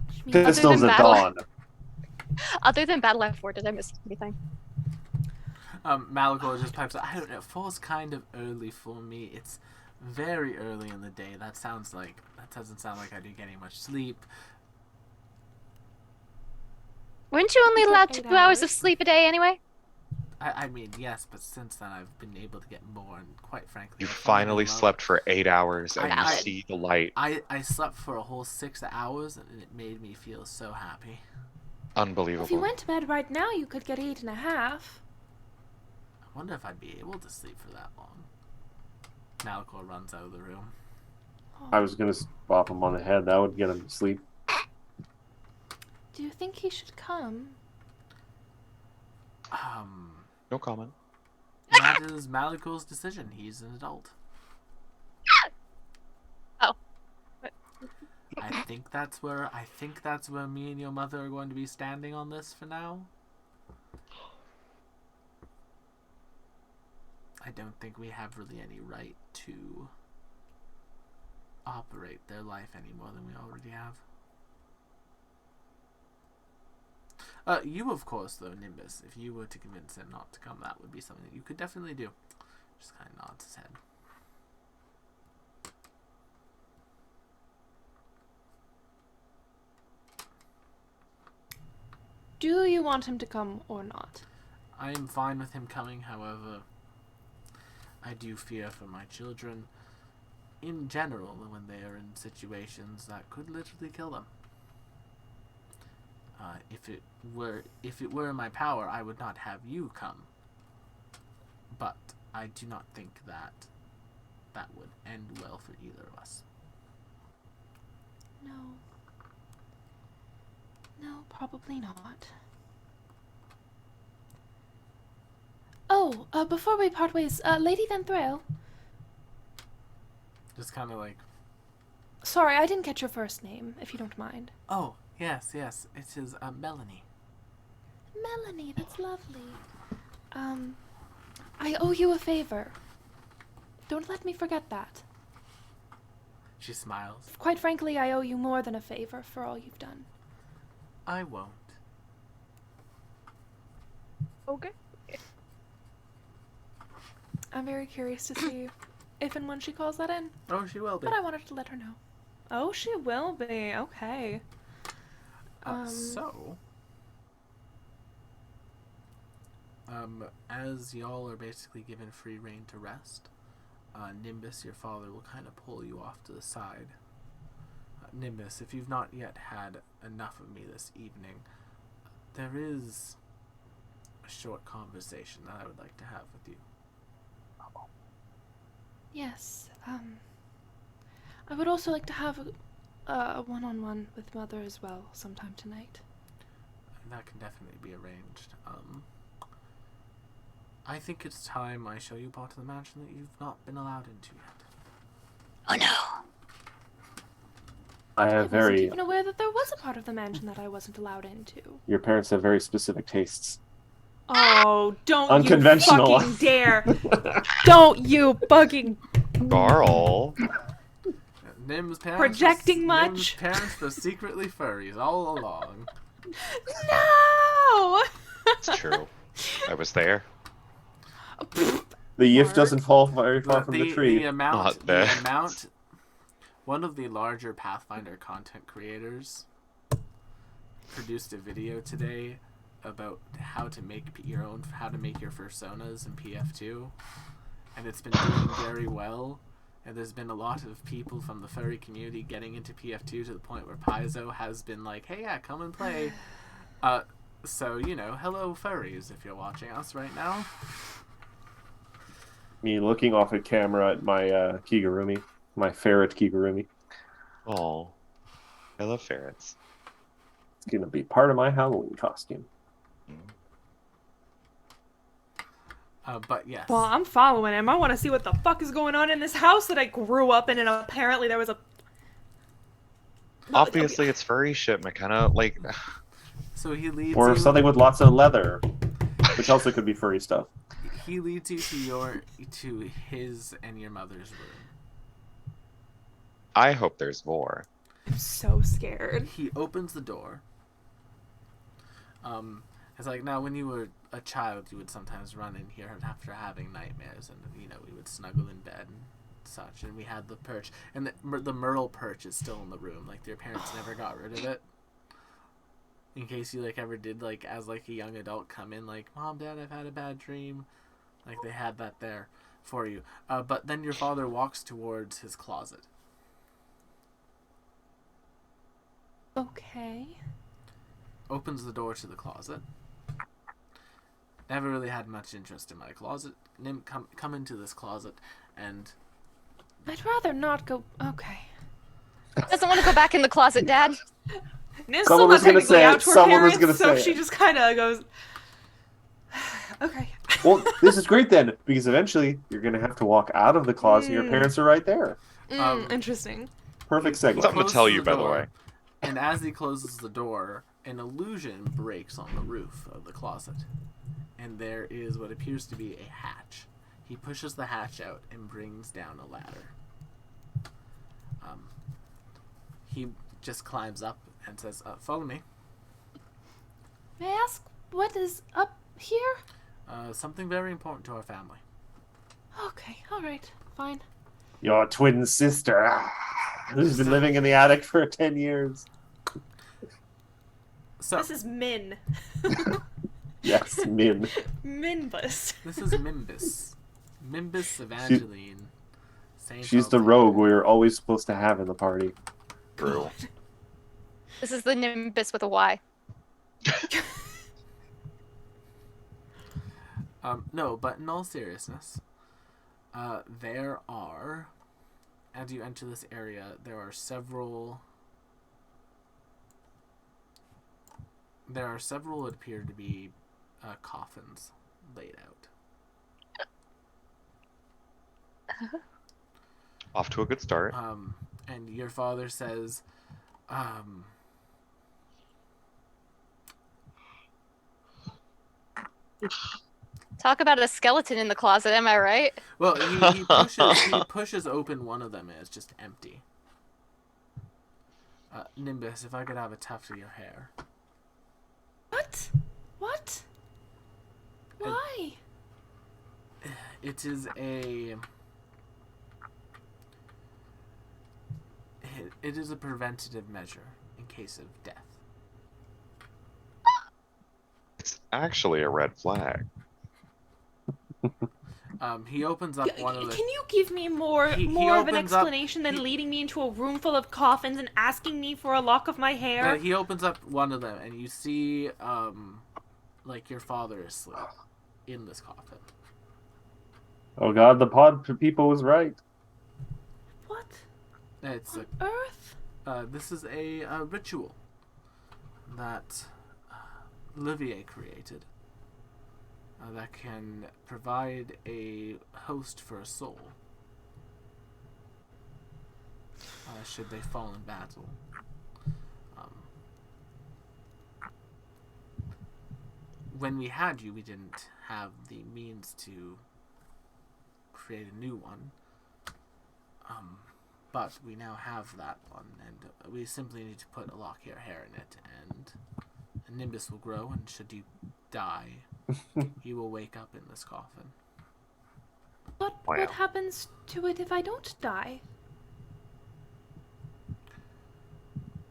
Which means- Pistols than at battle- dawn. Other than Battle Act 4, did I miss anything? Malachor just pipes up, "I don't know, 4's kind of early for me. It's very early in the day. That doesn't sound like I'd be getting much sleep." Weren't you only You get allowed 8 2 hours of hours. sleep a day anyway? I mean, yes, but since then I've been able to get more, and quite frankly, You I can't finally even love- slept for 8 hours and you Valid. see the light. I slept for a whole 6 hours, and it made me feel so happy. Unbelievable. If you went to bed right now, you could get 8.5. I wonder if I'd be able to sleep for that long. Malachor runs out of the room. I was gonna bop him on the head. That would get him to sleep. Do you think he should come? No comment. That is Malachor's decision. He's an adult. Oh. I think that's where me and your mother are going to be standing on this for now. I don't think we have really any right to operate their life any more than we already have. You, of course, though, Nimbus, if you were to convince him not to come, that would be something that you could definitely do. Just kind of nods his head. Do you want him to come or not? I am fine with him coming, however, I do fear for my children in general when they are in situations that could literally kill them. If it were in my power, I would not have you come. But I do not think that would end well for either of us. No. No, probably not. Oh, before we part ways, Lady Van Thrail. Just kind of like, Sorry, I didn't catch your first name, if you don't mind. oh, yes, it is Melanie. Melanie, that's lovely. I owe you a favor. Don't let me forget that. She smiles. Quite frankly, I owe you more than a favor for all you've done. I won't. Okay. I'm very curious to see if and when she calls that in, Oh, she will be. but I wanted to let her know. Oh, she will be. Okay. So, as y'all are basically given free reign to rest, Nimbus, your father, will kind of pull you off to the side. Nimbus, if you've not yet had enough of me this evening, there is a short conversation that I would like to have with you. Yes. I would also like to have a one-on-one with Mother as well sometime tonight. That can definitely be arranged. I think it's time I show you part of the mansion that you've not been allowed into yet. Oh no. I I have wasn't very. even aware that there was a part of the mansion that I wasn't allowed into. Your parents have very specific tastes. Oh, don't Unconventional. you fucking dare! Don't you fucking Carl. Nim's parents Projecting much? Nim's parents were secretly furries all along. No! It's true. I was there. The yiff Mark. doesn't fall very far from the tree. The amount, Not the that. amount. One of the larger Pathfinder content creators produced a video today about how to make how to make your personas in PF2, and it's been doing very well. And there's been a lot of people from the furry community getting into PF2 to the point where Paizo has been like, "Hey, yeah, come and play." So hello furries if you're watching us right now. Me looking off at camera at my Kigurumi, my ferret Kigurumi. Oh, I love ferrets. It's gonna be part of my Halloween costume. But yes. Well, I'm following him. I want to see what the fuck is going on in this house that I grew up in, and apparently there was a... Obviously, it's furry shit, McKenna. Like, So he leads Or you. something with lots of leather, which also could be furry stuff. He leads you to his and your mother's room. I hope there's more. I'm so scared. He opens the door. It's like, now when you were a child, you would sometimes run in here after having nightmares, and we would snuggle in bed and such. And we had the perch, and the Myrtle perch is still in the room. Like their parents never got rid of it. In case you ever did as a young adult come in like, "Mom, Dad, I've had a bad dream," they had that there for you. But then your father walks towards his closet. Okay. Opens the door to the closet. Never really had much interest in my closet. Nim, come into this closet, and I'd rather not go... Okay. Doesn't want to go back in the closet, Dad. Nim's Someone was gonna say it. out to her Someone was parents, gonna so say she it. just kind of goes... Okay. Well, this is great then, because eventually you're gonna have to walk out of the closet. Your parents are right there. Interesting. Perfect segue. Something to tell you, by the door, way. And as he closes the door, an illusion breaks on the roof of the closet, and there is what appears to be a hatch. He pushes the hatch out and brings down a ladder. He just climbs up and says, "Follow me." May I ask what is up here? Something very important to our family. Okay, alright, fine. Your twin sister, who's been living in the attic for 10 years. So This is Min. Yes, Min. Minbus. this is Mimbus. Mimbus Evangeline. Saint She's the Altair. rogue we were always supposed to have in the party. True. This is the Nimbus with a Y. No, but in all seriousness, there are, as you enter this area, there are several what appear to be coffins laid out. Off to a good start. And your father says, Talk about a skeleton in the closet, am I right? well, he pushes open one of them and it's just empty. Nimbus, if I could have a tuft of your hair. What? What? Why? It is a... It is a preventative measure in case of death. It's actually a red flag. He opens up one of the. Can you give me more He of an opens up- explanation than leading me into a room full of coffins and asking me for a lock of my hair? He opens up one of them, and you see, like your father is asleep in this coffin. Oh God, the pod people was right. What It's on earth? this is a ritual that Olivier created that can provide a host for a soul should they fall in battle. When we had you, we didn't have the means to create a new one. But we now have that one, and we simply need to put a lock your hair in it, and a nimbus will grow, and should you die, you will wake up in this coffin. But Wow. what happens to it if I don't die?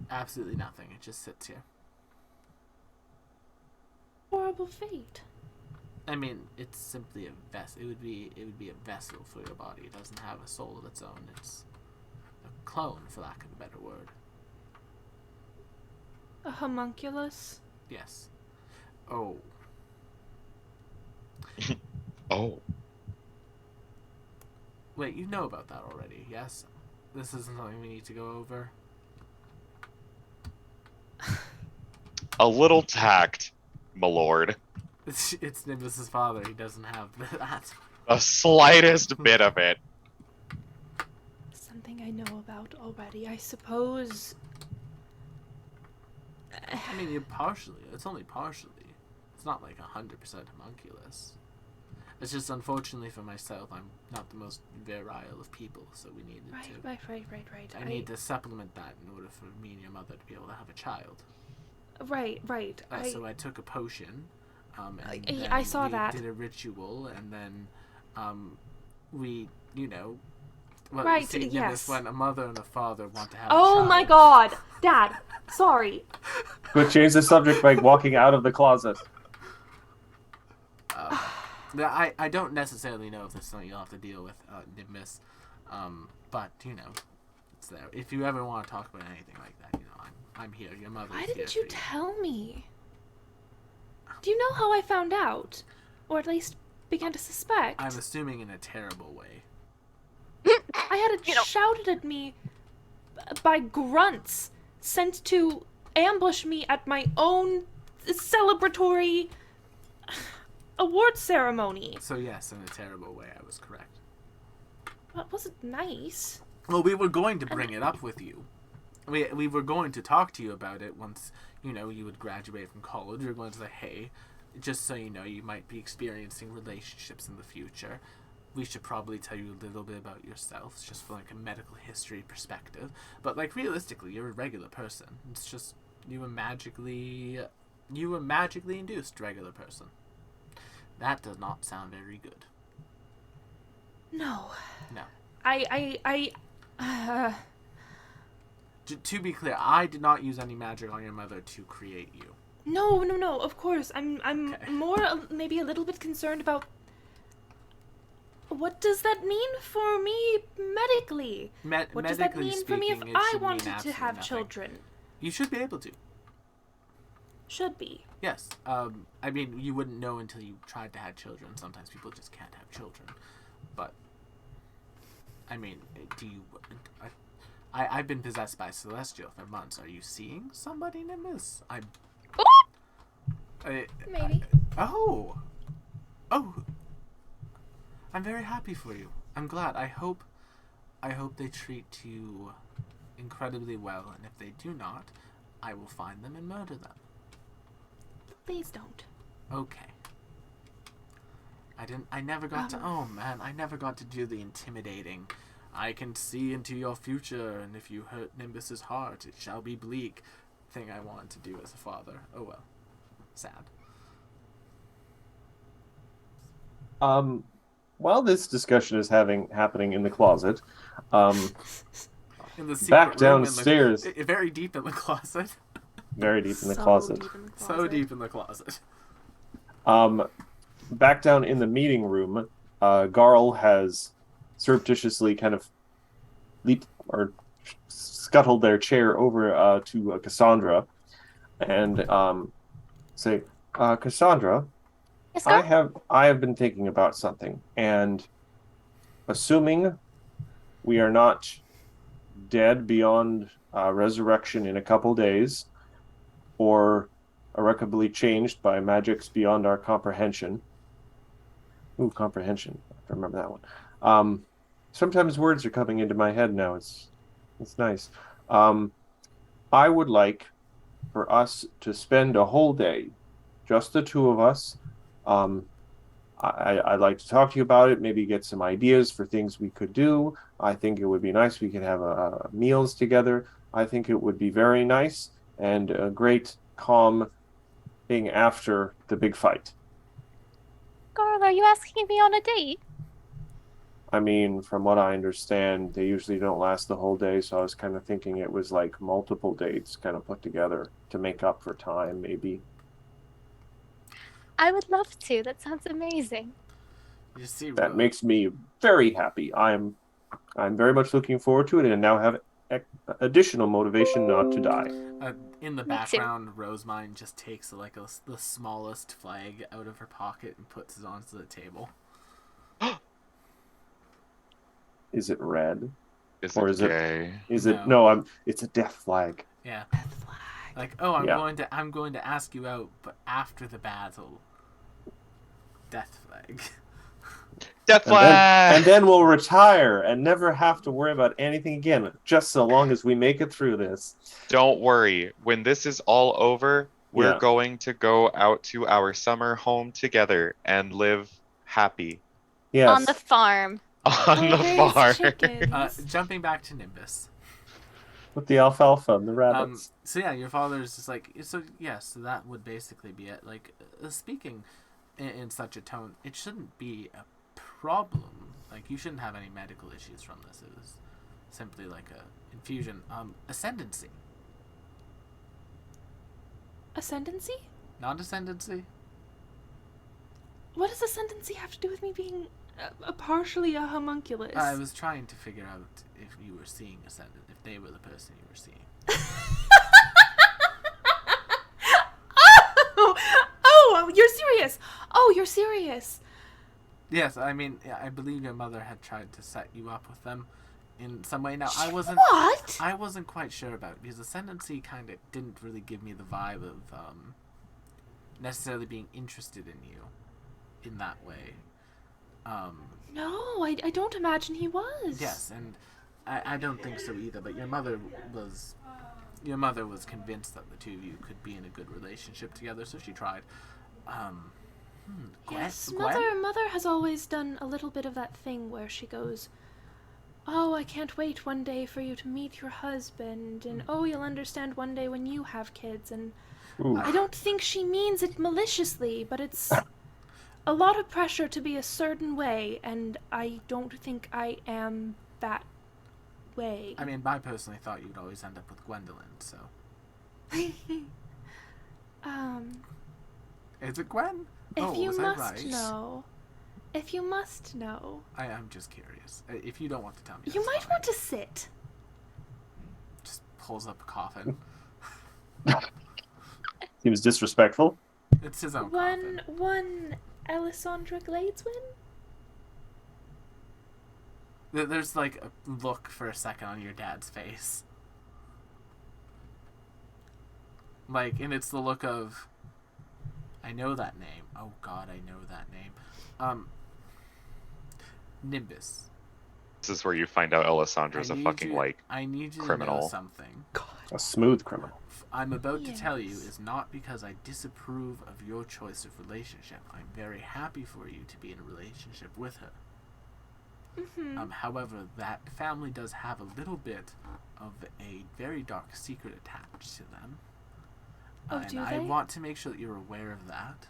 Absolutely nothing. It just sits here. Horrible fate. I mean, it's simply a vessel. It would be a vessel for your body. It doesn't have a soul of its own. It's a clone, for lack of a better word. A homunculus? Yes. Oh. Oh, Wait, you know about that already, yes? This isn't something we need to go over. a little tact, my lord. It's Nimbus's father. He doesn't have that. The slightest bit of it. Something I know about already, I suppose. I mean, it's only partially. It's not like 100% homunculus. It's just, unfortunately for myself, I'm not the most virile of people, so we needed to... Right. I need to supplement that in order for me and your mother to be able to have a child. Right. So I took a potion, and I then saw we that. did a ritual, and then we, well, Right, see, Nimbus, yes. when a mother and a father want to have a Oh child. my god! Dad! Sorry. But change the subject by walking out of the closet. I don't necessarily know if this is something you'll have to deal with, Nimbus, but it's there. If you ever want to talk about anything like that, I'm here. Your mother. Why is here didn't you for tell me? Do you know how I found out? Or at least began to suspect? I'm assuming in a terrible way. I had it shouted at me by grunts sent to ambush me at my own celebratory award ceremony. So yes, in a terrible way, I was correct. Well, it wasn't nice. Well, we were going to bring it up with you. We were going to talk to you about it once, you would graduate from college. We were going to say, hey, just so you know, you might be experiencing relationships in the future. We should probably tell you a little bit about yourself, just from like a medical history perspective. But like realistically, you're a regular person. It's just you were magically induced regular person. That does not sound very good. No. No. To be clear, I did not use any magic on your mother to create you. No, of course. I'm Okay. more maybe a little bit concerned about what does that mean for me medically? What does that Medically mean for me if speaking, it I should mean wanted to absolutely have nothing. children? You should be able to. Should be. Yes. I mean, you wouldn't know until you tried to have children. Sometimes people just can't have children. But, I mean, do you... I've been possessed by Celestial for months. Are you seeing somebody, Nimbus? Maybe. Oh! I'm very happy for you. I'm glad. I hope they treat you incredibly well, and if they do not, I will find them and murder them. Please don't. Okay. I never got to... Oh, man. I never got to do the intimidating... I can see into your future, and if you hurt Nimbus's heart, it shall be bleak thing I wanted to do as a father. Oh, well. Sad. While this discussion is happening in the closet, in the secret Back room downstairs. very deep in the closet. Very deep in the So closet. deep in the So closet. deep in the closet. Back down in the meeting room, Garl has surreptitiously kind of leaped or scuttled their chair over to Cassandra and say, Cassandra, Yes, I girl? have been thinking about something, and assuming we are not dead beyond resurrection in a couple days, or irrecoverably changed by magics beyond our comprehension. Ooh, comprehension. I have to remember that one. Sometimes words are coming into my head now. It's nice. I would like for us to spend a whole day, just the two of us. I'd like to talk to you about it, maybe get some ideas for things we could do. I think it would be nice. We could have meals together. I think it would be very nice and a great calm thing after the big fight. Girl, are you asking me on a date? I mean, from what I understand, they usually don't last the whole day, so I was kind of thinking it was like multiple dates kind of put together to make up for time, maybe. I would love to. That sounds amazing. You see, That makes me very happy. I'm very much looking forward to it, and now have additional motivation not to die. In the Me too. background, Rosemine just takes the smallest flag out of her pocket and puts it onto the table. Is it red? Is Or it is it- gay? Is No. it? No, it's a death flag. Yeah, Death flag. like, oh, I'm Yeah. going to ask you out, but after the battle, death flag. Death flag! And then we'll retire and never have to worry about anything again, just so long as we make it through this. Don't worry. When this is all over, we're Yeah. going to go out to our summer home together and live happy Yes. On the farm. on the Raise farm. chickens. Jumping back to Nimbus. With the alfalfa and the rabbits. So yeah, your father's just like, so yes, so that would basically be it. Like, speaking in such a tone, it shouldn't be a problem. Like, you shouldn't have any medical issues from this. It was simply like a infusion. Ascendancy, Ascendancy? not ascendancy. What does ascendancy have to do with me being partially a homunculus? I was trying to figure out if you were seeing ascendant, if they were the person you were seeing. Oh, you're serious. Oh, you're serious. Yes, I mean, I believe your mother had tried to set you up with them in some way. Now, I wasn't. What? I wasn't quite sure about it because ascendancy kind of didn't really give me the vibe of necessarily being interested in you in that way. No, I don't imagine he was. Yes, and I don't think so either. But your mother was convinced that the two of you could be in a good relationship together, so she tried. Yes, Gwen? Mother has always done a little bit of that thing where she goes, "Oh, I can't wait one day for you to meet your husband, and oh, you'll understand one day when you have kids." And Ooh. I don't think she means it maliciously, but it's a lot of pressure to be a certain way, and I don't think I am that way. I mean, I personally thought you'd always end up with Gwendolyn. So is it Gwen? If you was I must right? know, if you must know, I'm just curious. If you don't want to tell me, you that's might fine. want to sit. Just pulls up a coffin. Seems disrespectful. It's his own One coffin. Alessandra Gladeswin? There's like a look for a second on your dad's face. Like, and it's the look of, I know that name. Oh God, I know that name. Nimbus. This is where you find out Alessandra's a I need fucking you- like I need you to know criminal. something. A smooth criminal. I'm about to tell you Yes. is not because I disapprove of your choice of relationship. I'm very happy for you to be in a relationship with her. Mm-hmm. However, that family does have a little bit of a very dark secret attached to them. Oh, and do I they? want to make sure that you're aware of that,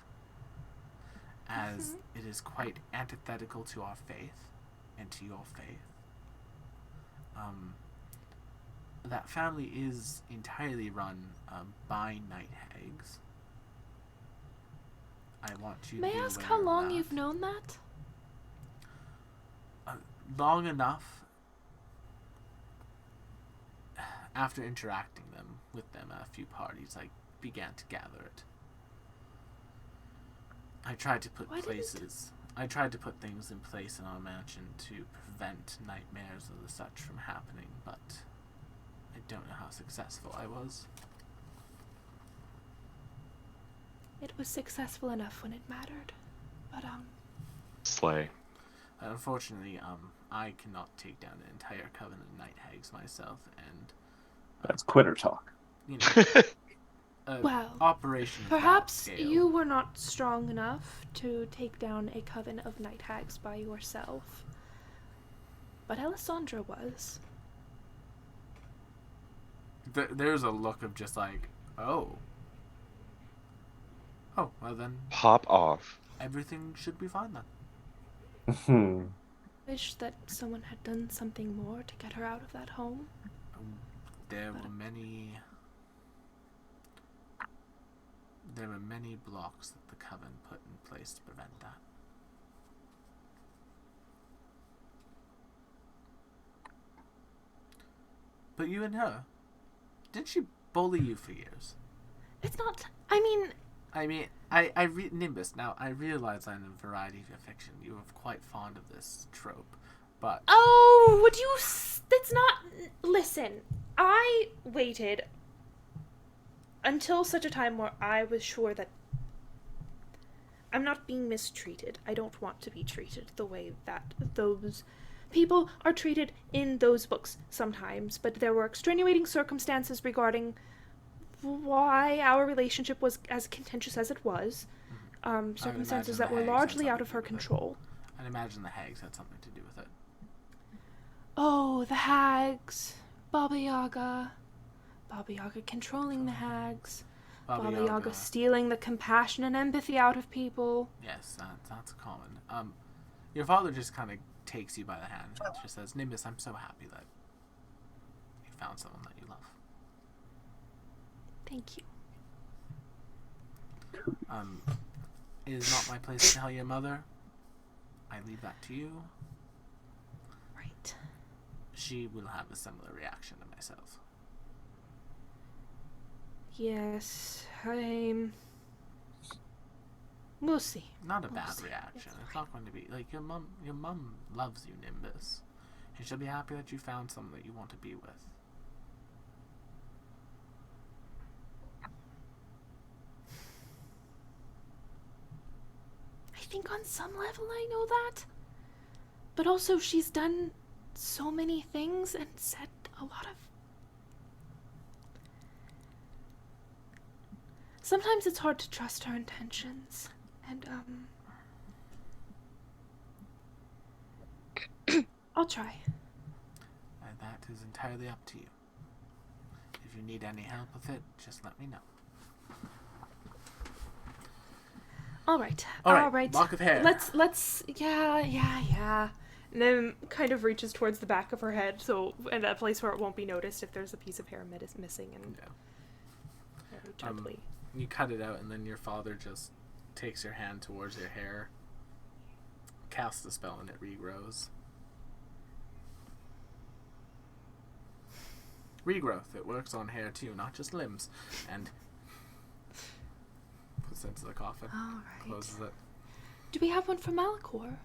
as Mm-hmm. it is quite antithetical to our faith and to your faith. that family is entirely run by night hags. I want you to May be I ask aware how of long that. you've known that? Long enough. After interacting with them at a few parties, I began to gather it. I tried to put I tried to put things in place in our mansion to prevent nightmares or the such from happening, but I don't know how successful I was. It was successful enough when it mattered. But, Slay. Unfortunately, I cannot take down an entire coven of night hags myself, and That's quitter talk. you know, well, operation of that perhaps scale. you were not strong enough to take down a coven of night hags by yourself. But Alessandra was. There's a look of just like, oh, well then Pop off. everything should be fine then. Wish that someone had done something more to get her out of that home. There were many blocks that the coven put in place to prevent that. But you and her, didn't she bully you for years? It's not. I mean, I read Nimbus. Now, I realize that in a variety of your fiction, you are quite fond of this trope, but... oh, would you... That's not... Listen, I waited until such a time where I was sure that I'm not being mistreated. I don't want to be treated the way that those people are treated in those books sometimes, but there were extenuating circumstances regarding why our relationship was as contentious as it was. Circumstances that were largely out of her control. I'd imagine the hags had something to do with it. Oh, the hags. Baba Yaga. Baba Yaga controlling the hags. Baba Yaga stealing the compassion and empathy out of people. Yes, that's common. Your father just kind of takes you by the hand and just says, Nimbus, I'm so happy that you found someone that you love. Thank you. It is not my place to tell your mother. I leave that to you. Right. She will have a similar reaction to myself. Yes, we'll see. Not a We'll bad see. reaction. It's It's not going to be like your mom loves you, Nimbus. And she'll be happy that you found someone that you want to be with. I think on some level I know that. But also she's done so many things and said a lot of... Sometimes it's hard to trust her intentions. And, I'll try. And that is entirely up to you. If you need any help with it, just let me know. All right. Lock of hair. Let's yeah. And then kind of reaches towards the back of her head, so in a place where it won't be noticed if there's a piece of hair missing, and very gently. You cut it out, and then your father just takes your hand towards your hair, casts the spell, and it regrows. Regrowth. It works on hair too, not just limbs. And puts it into the coffin. All right. Closes it. Do we have one for Malachor?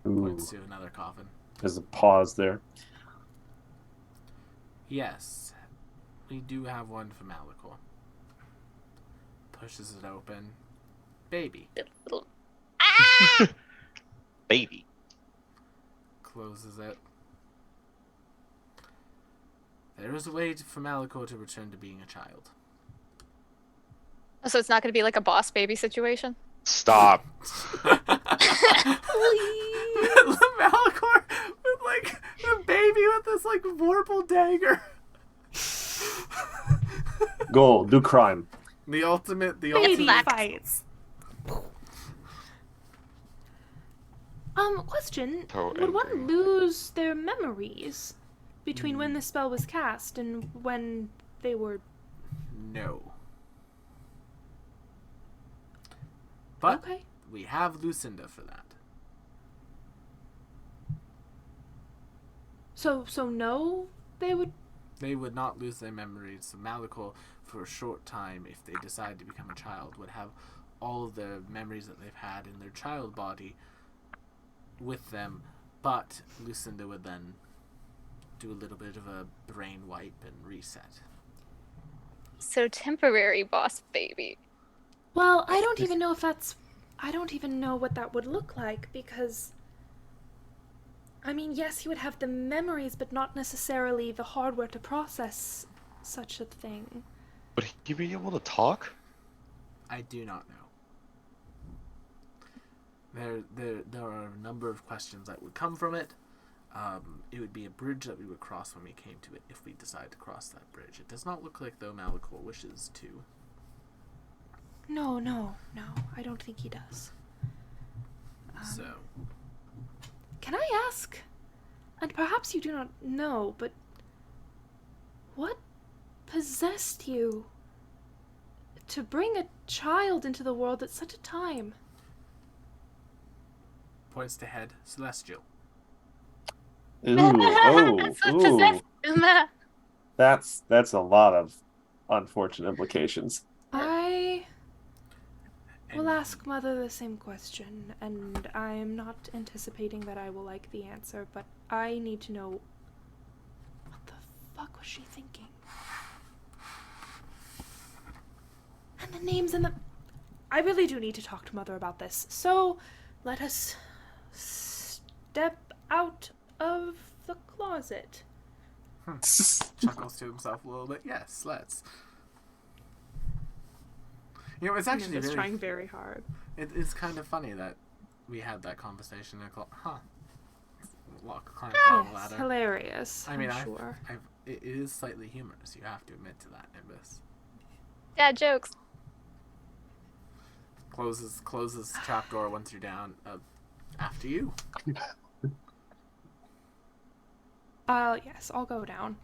Ooh, Points to another coffin. there's a pause there. Yes, we do have one for Malachor. Pushes it open. Baby. Little... Ah! Baby. Closes it. There is a way for Malachor to return to being a child. So it's not going to be like a boss baby situation? Stop. Malachor with like a baby with this like vorpal dagger. Go, do crime. The ultimate. Baby Max. fights. Question. So Would one angry. lose their memories between when the spell was cast and when they were... No. But Okay. we have Lucinda for that. So no, they would... They would not lose their memories. So Malachor, for a short time, if they decide to become a child, would have all of the memories that they've had in their child body with them. But Lucinda would then do a little bit of a brain wipe and reset. So temporary boss baby. Well, I don't even know if that's... I don't even know what that would look like, because... I mean, yes, he would have the memories, but not necessarily the hardware to process such a thing. Would he be able to talk? I do not know. There are a number of questions that would come from it. It would be a bridge that we would cross when we came to it, if we decide to cross that bridge. It does not look like, though, Malachor wishes to. No, I don't think he does. So, Can I ask, and perhaps you do not know, but what possessed you to bring a child into the world at such a time? points to head, Celestial. Ooh, oh, That's what ooh. possessed him. That's a lot of unfortunate implications. I And will ask Mother the same question, and I'm not anticipating that I will like the answer, but I need to know what the fuck was she thinking? And the names and the... I really do need to talk to Mother about this, so let us step out of the closet. chuckles to himself a little bit. Yes, let's. You know, it's actually Amanda's really, trying very hard. it's kind of funny that we had that conversation. And climb Yes, the ladder. hilarious. I mean, I'm sure. it is slightly humorous. You have to admit to that, Nimbus. Dad jokes. Closes trapdoor once you're down. After you. Yes, I'll go down.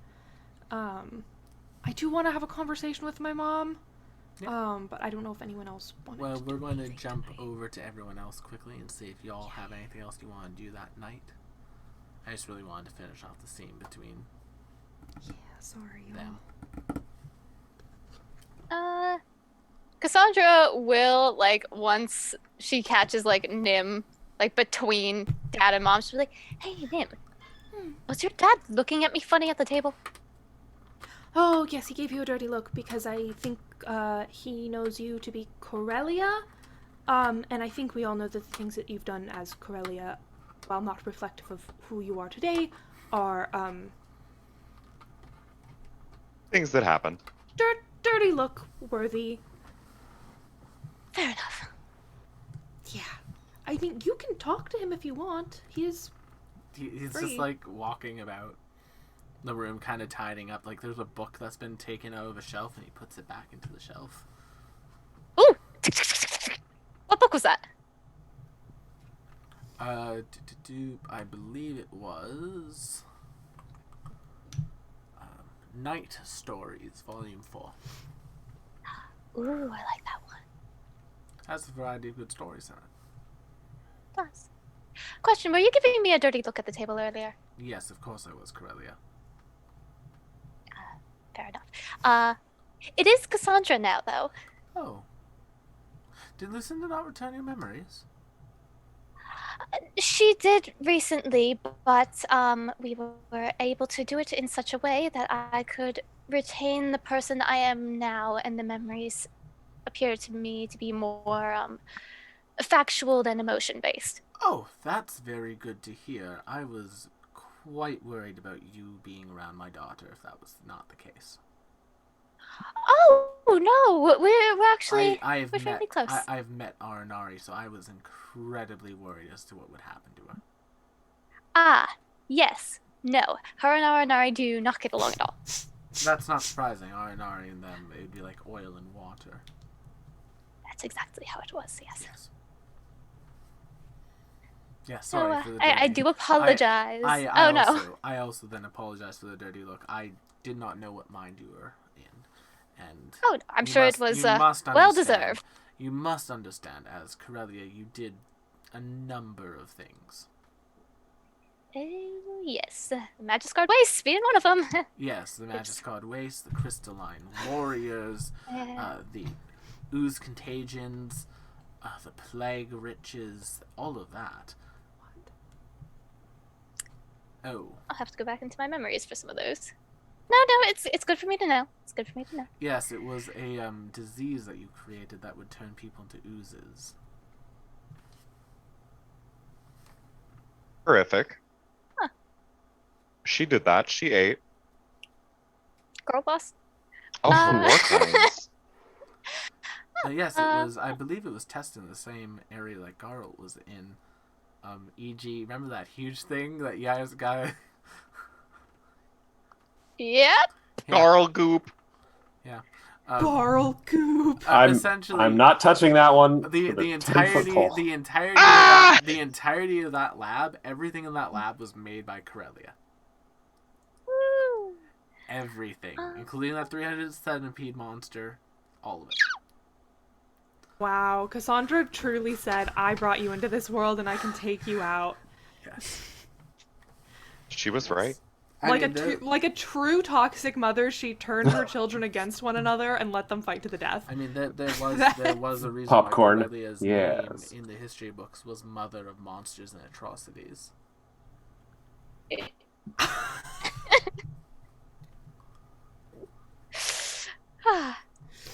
I do want to have a conversation with my mom. Yeah. But I don't know if anyone else wanted Well, to we're do going to anything jump tonight. over to everyone else quickly and see if y'all have anything else you want to do that night. I just really wanted to finish off the scene between Yeah, sorry, y'all. them. Cassandra will, like, once she catches, like, Nim, like, between Dad and Mom, she'll be like, hey, Nim, was your dad looking at me funny at the table? Oh, yes, he gave you a dirty look because I think he knows you to be Corellia. And I think we all know that the things that you've done as Corellia, while not reflective of who you are today, are Things that happen. dirty look worthy. Fair enough. Yeah. I think you can talk to him if you want. He's He's free. just like walking about the room, kind of tidying up. Like there's a book that's been taken out of a shelf, and he puts it back into the shelf. Ooh! What book was that? I believe it was Night Stories, Volume 4. Ooh, I like that one. Has a variety of good stories in it. Does. Question, were you giving me a dirty look at the table earlier? Yes, of course I was, Corellia. Fair enough. It is Cassandra now, though. Oh. Did Lucinda not return your memories? She did recently, but we were able to do it in such a way that I could retain the person I am now, and the memories appear to me to be more factual than emotion-based. Oh, that's very good to hear. I was quite worried about you being around my daughter if that was not the case. Oh no, we're actually I've we're met fairly close. I've met Aranari, so I was incredibly worried as to what would happen to her. Ah, yes. No, her and Aranari do not get along at all. That's not surprising. Aranari and them, it would be like oil and water. That's exactly how it was, yes. Yes. Yeah, No, sorry for the I dirty. do apologize. I Oh no. I also then apologize for the dirty look. I did not know what mind you were in, and Oh, I'm you sure must- it was you must well understand- deserved. You must understand, as Corellia, you did a number of things. Oh, yes. The Magiscard Waste being one of them. Yes, the Magiscard Waste, the Crystalline Warriors, the Ooze Contagions, the Plague Riches, all of that. Oh, I'll have to go back into my memories for some of those. No, it's good for me to know. It's good for me to know. yes, it was a disease that you created that would turn people into oozes. Horrific. Huh. She did that. She ate. Girl boss. Oh, more crimes. Yes, it was. I believe it was tested in the same area that Garl was in. E.g., remember that huge thing that you guys got? Yep. Garl goop. Garl goop. Essentially, I'm not touching that one. the with a 10-foot entirety pole. the entirety Ah! the entirety of that lab, everything in that lab was made by Corellia. Woo. Everything, including that 300 centipede monster, all of it. Wow, Cassandra truly said, I brought you into this world and I can take you out. Yes. She was right. Like a true toxic mother, she turned her children against one another and let them fight to the death. I mean, there was a reason Popcorn. why Corellia's Yes. name in the history books was Mother of Monsters and Atrocities.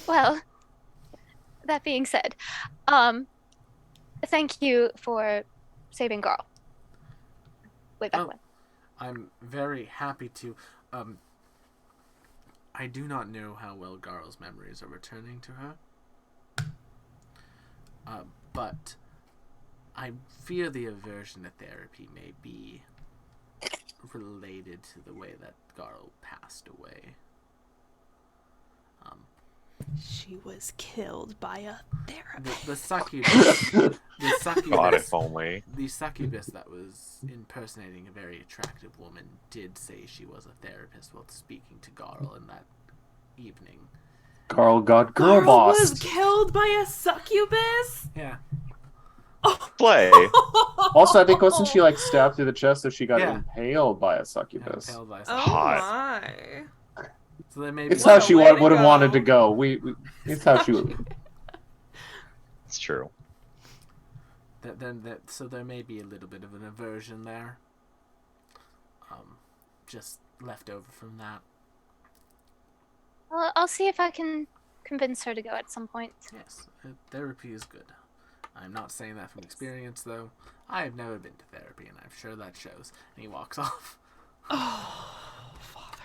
Well, that being said, thank you for saving Garl. Way back Oh. when. I'm very happy to. I do not know how well Garl's memories are returning to her. But I fear the aversion to therapy may be related to the way that Garl passed away. She was killed by a therapist. The succubus, the God, succubus, if only. the succubus that was impersonating a very attractive woman did say she was a therapist while speaking to Garl in that evening. Carl got girl Garl bossed. was killed by a succubus? Yeah. Play. Also, I think wasn't she like stabbed through the chest, so she got Yeah. impaled by a succubus. Impaled by a Oh succubus. my. So there may be It's What how a she way would to have wanted to go. go. It's how she would. It's true. so there may be a little bit of an aversion there. Just left over from that. Well, I'll see if I can convince her to go at some point. Yes, therapy is good. I'm not saying that from experience, though. I have never been to therapy, and I'm sure that shows. And he walks off. Oh, father.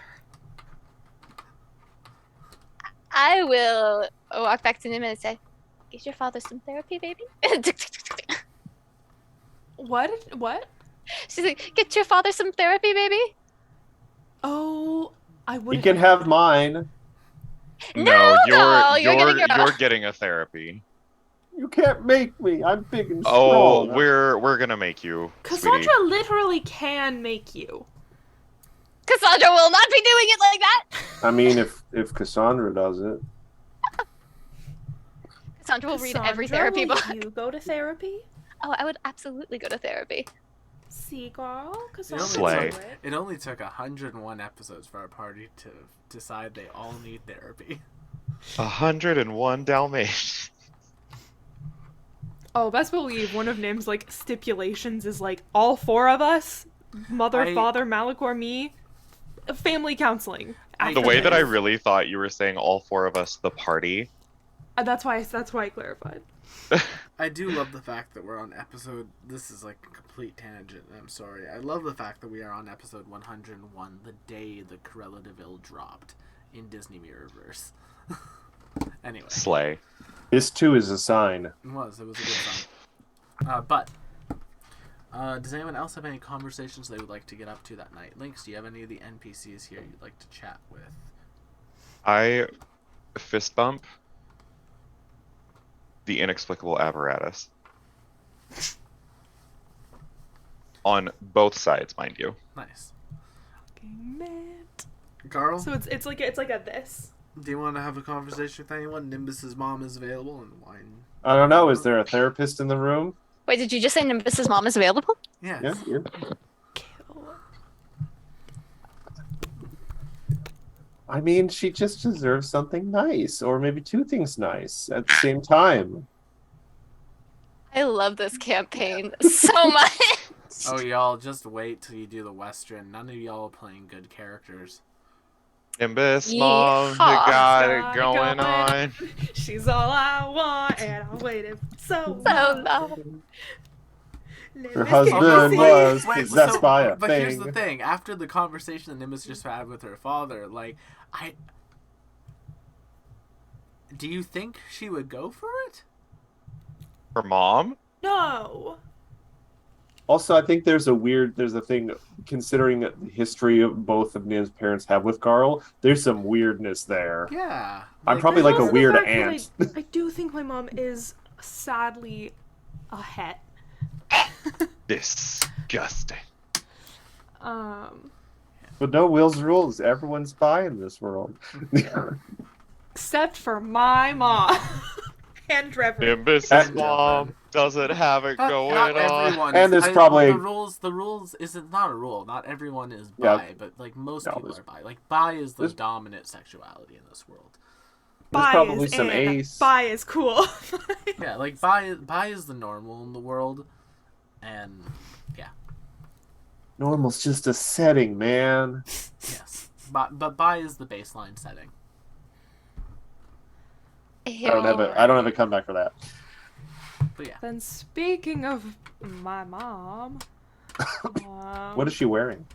I will walk back to Nima and say, "Get your father some therapy, baby." What? She's like, "Get your father some therapy, baby." Oh, I would You can have mine. No, you're you're getting your- you're getting a therapy. You can't make me. I'm big and Oh, strong. we're gonna make you, Cassandra sweetie. literally can make you. Cassandra will not be doing it like that. I mean, if Cassandra does it, Cassandra will read every Cassandra, therapy will book. you go to therapy? Oh, I would absolutely go to therapy. See, girl? It Cassandra Slay. do it. It only took 101 episodes for our party to decide they all need therapy. 101 Dalmatians. Oh, best believe one of Nim's like stipulations is like all four of us, mother, father, Malachor, me, family counseling. The The after way that I this. really thought you were saying all four of us, the party. That's why I clarified. I do love the fact that we're on episode. This is like a complete tangent. I'm sorry. I love the fact that we are on episode 101, the day the Cruella de Vil dropped in Disney Mirrorverse. Anyway, Slay. this too is a sign. it was a good song. But does anyone else have any conversations they would like to get up to that night? Lynx, do you have any of the NPCs here you'd like to chat with? I fist bump the inexplicable apparatus. On both sides, mind you. Nice. Fucking Matt. Carl, So it's like a this. do you want to have a conversation with anyone? Nimbus's mom is available, and wine. I don't know. Is there a therapist in the room? Wait, did you just say Nimbus's mom is available? Yes. Yeah. yeah. Kill. I mean, she just deserves something nice, or maybe two things nice at the same time. I love this campaign so much. Oh, y'all, just wait till you do the Western. None of y'all are playing good characters. Nimbus, Yeehaw. mom, you got it Got it going going. on. She's all I want, and I waited so So long. no. Her Nimbus husband can't see. was Wait, possessed by a but here's the thing. thing. After the conversation that Nimbus just had with her father, do you think she would go for it? Her mom? No. Also, I think there's a thing, considering the history of both of Nim's parents have with Carl, there's some weirdness there. Yeah. I'm probably like a Also the weird fact that aunt. I do think my mom is sadly a het. Disgusting. But no Will's rules. Everyone's bi in this world. Except for my mom and Trevor. Nimbus's That- mom doesn't have it going Not on. everyone. And there's probably- the rules isn't not a rule. Not everyone is Yeah. bi, but like most No, people there's- are bi. Like bi is the there's- dominant sexuality in this world. There's Bi probably is some in. ace. Bi is cool. Yeah, like bi is the normal in the world, and yeah, Normal's just a setting, man. yes. But bi is the baseline setting. I don't have a comeback for that. But yeah, Then speaking of my mom, What is she wearing?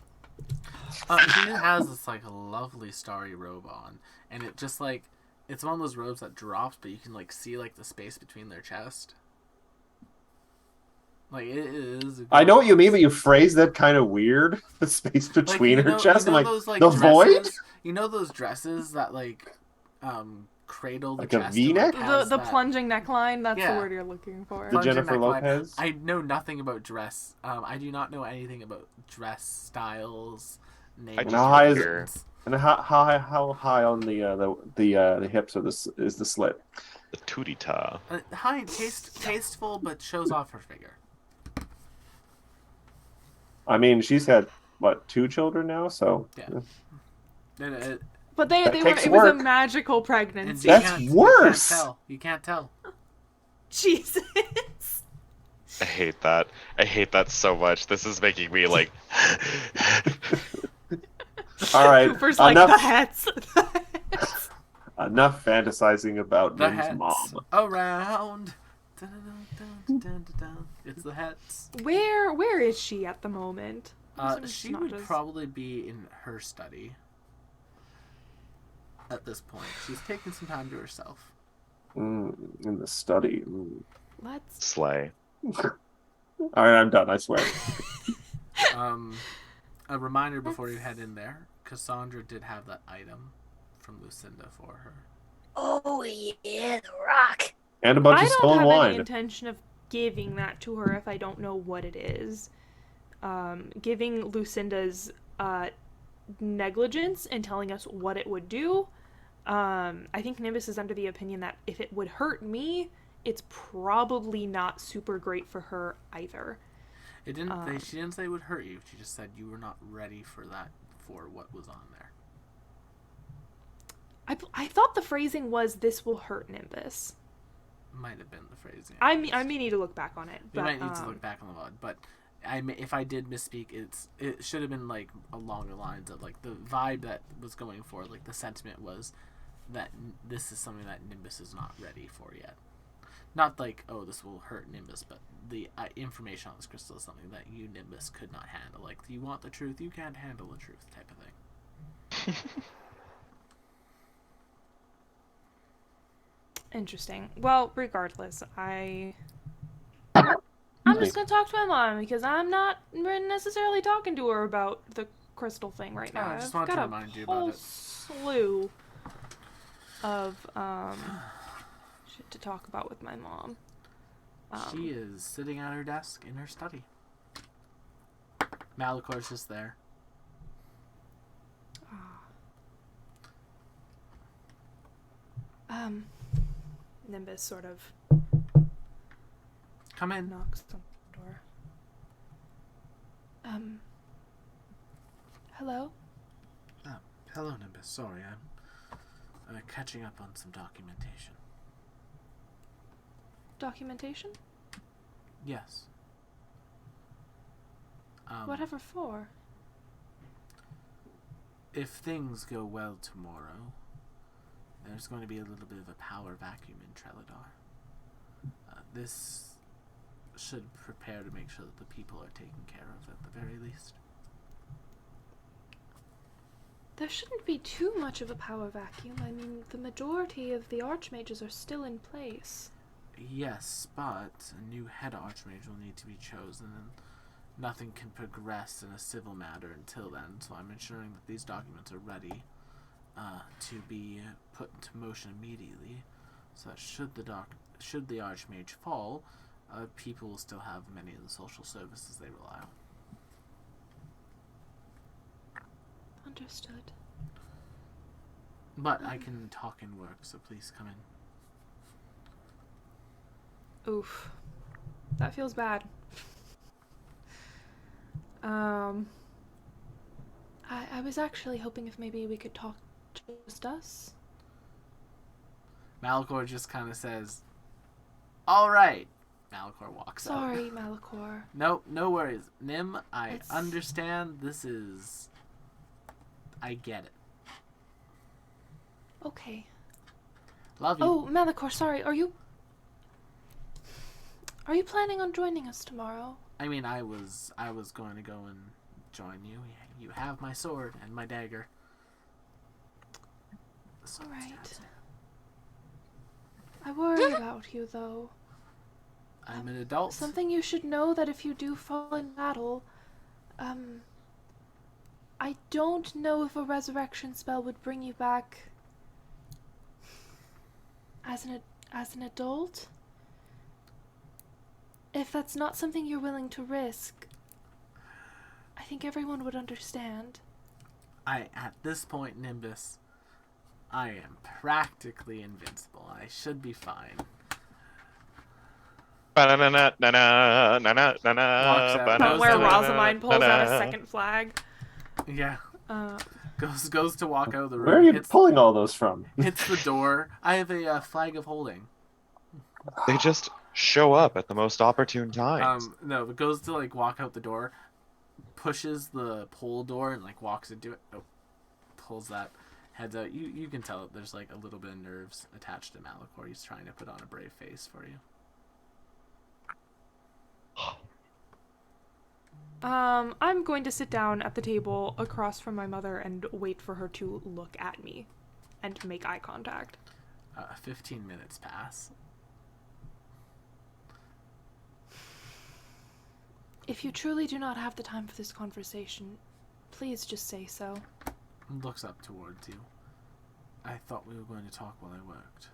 she has this like lovely starry robe on, and it just like it's one of those robes that drops, but you can like see like the space between their chest. Like it is. I know what you mean, but you phrase that kind of weird. The space between her chest. I'm like, those, the dresses, void? You know those dresses that like cradle the Like a chest. V-neck? And, like, the has that plunging neckline, that's Yeah. the word you're looking for. The plunging Jennifer neckline. Lopez? I know nothing about dress. I do not know anything about dress styles. Names. I just how high is hear And how high on the hips are is the slit? the tootie ta. High, tasteful, but shows off her figure. I mean, she's had what 2 children now, so Yeah. And, But That they were takes it was a work. magical and pregnancy. you That's can't- worse. You can't tell. Jesus. I hate that. I hate that so much. This is making me like. all right, Cooper's like enough the hats. enough fantasizing about The Nim's hats mom. around. Dun-dun-dun-dun-dun-dun. It's the hats. Where is she at the moment? It's She not would just- probably be in her study at this point. She's taking some time to herself. In the study. Let's Slay. All right, I'm done. I swear. A reminder before you head in there, Cassandra did have that item from Lucinda for her. Oh yeah, the rock. And a bunch I of don't stolen have any wine. intention of giving that to her if I don't know what it is. Giving Lucinda's negligence and telling us what it would do. I think Nimbus is under the opinion that if it would hurt me, it's probably not super great for her either. It didn't. She didn't say it would hurt you. She just said you were not ready for that. For what was on there. I thought the phrasing was "this will hurt Nimbus." Might have been the phrasing. I may need to look back on it. We But, might need to look back on the VOD, but if I did misspeak, it should have been like along the lines of like the vibe that was going for, like the sentiment was that this is something that Nimbus is not ready for yet. Not like, oh, this will hurt Nimbus, but the information on this crystal is something that you, Nimbus, could not handle. Like, you want the truth, you can't handle the truth type of thing. Interesting. Well, regardless, I'm just gonna talk to my mom because I'm not necessarily talking to her about the crystal thing right now. I just I've wanted got to a remind you about whole it. slew of shit to talk about with my mom. She is sitting at her desk in her study. Malicor's just there. Nimbus sort of Come in. knocks on the door. Hello? Hello, Nimbus. Sorry, I'm catching up on some documentation. Documentation? Yes. Whatever for? If things go well tomorrow, there's going to be a little bit of a power vacuum in Treladar. This should prepare to make sure that the people are taken care of at the very least. There shouldn't be too much of a power vacuum. I mean, the majority of the archmages are still in place. Yes, but a new head archmage will need to be chosen, and nothing can progress in a civil matter until then, so I'm ensuring that these documents are ready to be put into motion immediately, so that should the archmage fall, people will still have many of the social services they rely on. Understood. But I can talk and work, so please come in. Oof. That feels bad. I was actually hoping if maybe we could talk just us. Malicor just kind of says, "Alright." Malicor walks out. Sorry, Malicor. Nope, no worries. Nim, I It's- understand. I get it. Okay. Love you. Oh, Malicor, sorry. Are you planning on joining us tomorrow? I mean, I was going to go and join you. You have my sword and my dagger. So Alright. I worry about you, though. I'm an adult. Something you should know that if you do fall in battle, I don't know if a resurrection spell would bring you back as an adult. If that's not something you're willing to risk, I think everyone would understand. At this point, Nimbus, I am practically invincible. I should be fine. Walks out. Not where Goes to- Rosaline pulls out a second flag. Yeah. Goes to walk out of the room. Where are you hits, pulling all those from? hits the door. I have a flag of holding. They just show up at the most opportune times. No, but goes to walk out the door, pushes the pole door and walks into it. Oh, pulls that, heads out. You can tell there's a little bit of nerves attached to Malicor. He's trying to put on a brave face for you. I'm going to sit down at the table across from my mother and wait for her to look at me and make eye contact. 15 minutes pass. If you truly do not have the time for this conversation, please just say so. Looks up towards you. I thought we were going to talk while I worked.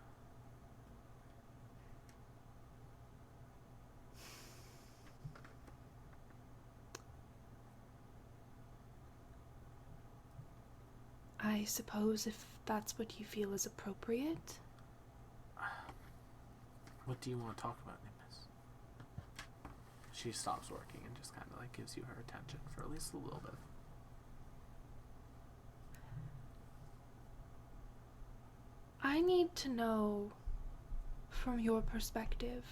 I suppose if that's what you feel is appropriate. What do you want to talk about, Nimbus? She stops working and just kind of gives you her attention for at least a little bit. I need to know, from your perspective,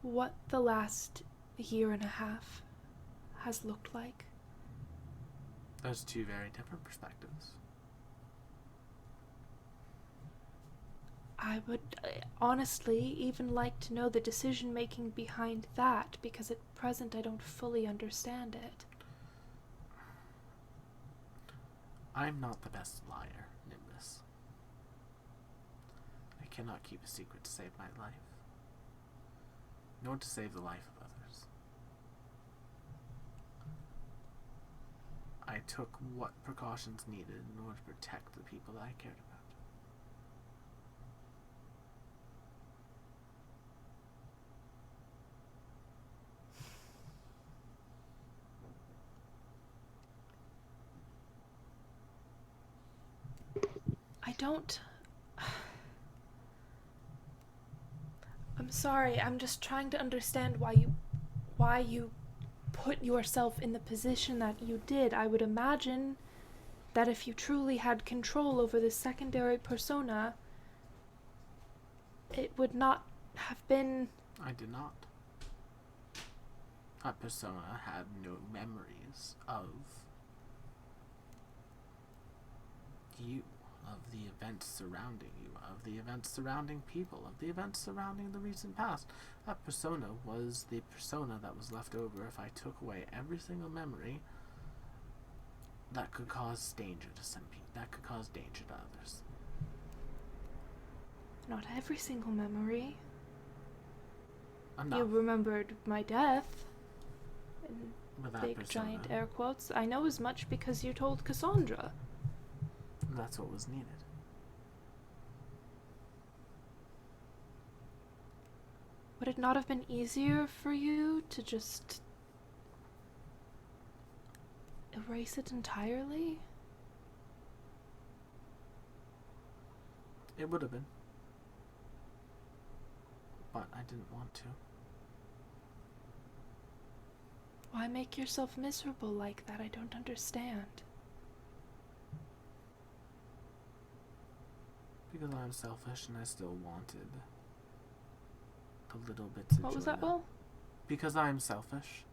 what the last year and a half has looked like. There's two very different perspectives. I would honestly even like to know the decision making behind that, because at present I don't fully understand it. I'm not the best liar, Nimbus. I cannot keep a secret to save my life, nor to save the life of others. I took what precautions needed in order to protect the people that I cared about. don't... I'm sorry, I'm just trying to understand why you put yourself in the position that you did. I would imagine that if you truly had control over this secondary persona, it would not have been... I did not. That persona had no memories of you, of the events surrounding you, of the events surrounding people, of the events surrounding the recent past. That persona was the persona that was left over if I took away every single memory that could cause danger to some people, that could cause danger to others. Not every single memory. Enough. You remembered my death. In With that big, persona. giant air quotes. I know as much because you told Cassandra. That's what was needed. Would it not have been easier for you to just erase it entirely? It would have been. But I didn't want to. Why make yourself miserable like that? I don't understand. Because I'm selfish and I still wanted the little bits of joy. What was that, Will? Because I'm selfish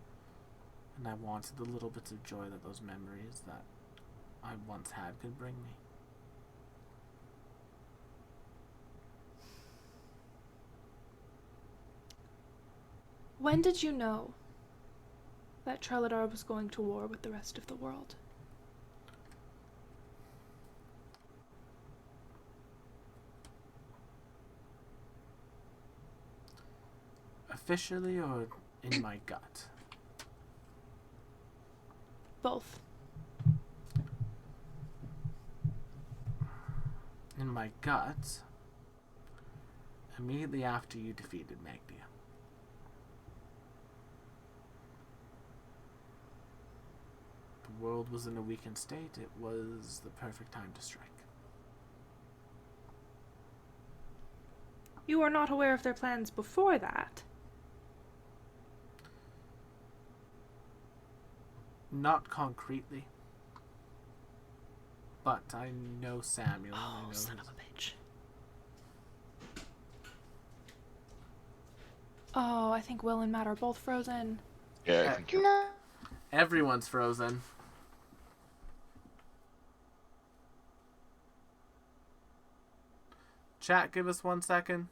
and I wanted the little bits of joy that those memories that I once had could bring me. When did you know that Trelladar was going to war with the rest of the world? Officially or in my gut? Both. In my gut, immediately after you defeated Magdia. The world was in a weakened state. It was the perfect time to strike. You were not aware of their plans before that. Not concretely. But I know Samuel. And I Oh, know son his- of a bitch. Oh, I think Will and Matt are both frozen. Yeah, I think you're. No. Everyone's frozen. Chat, give us 1 second.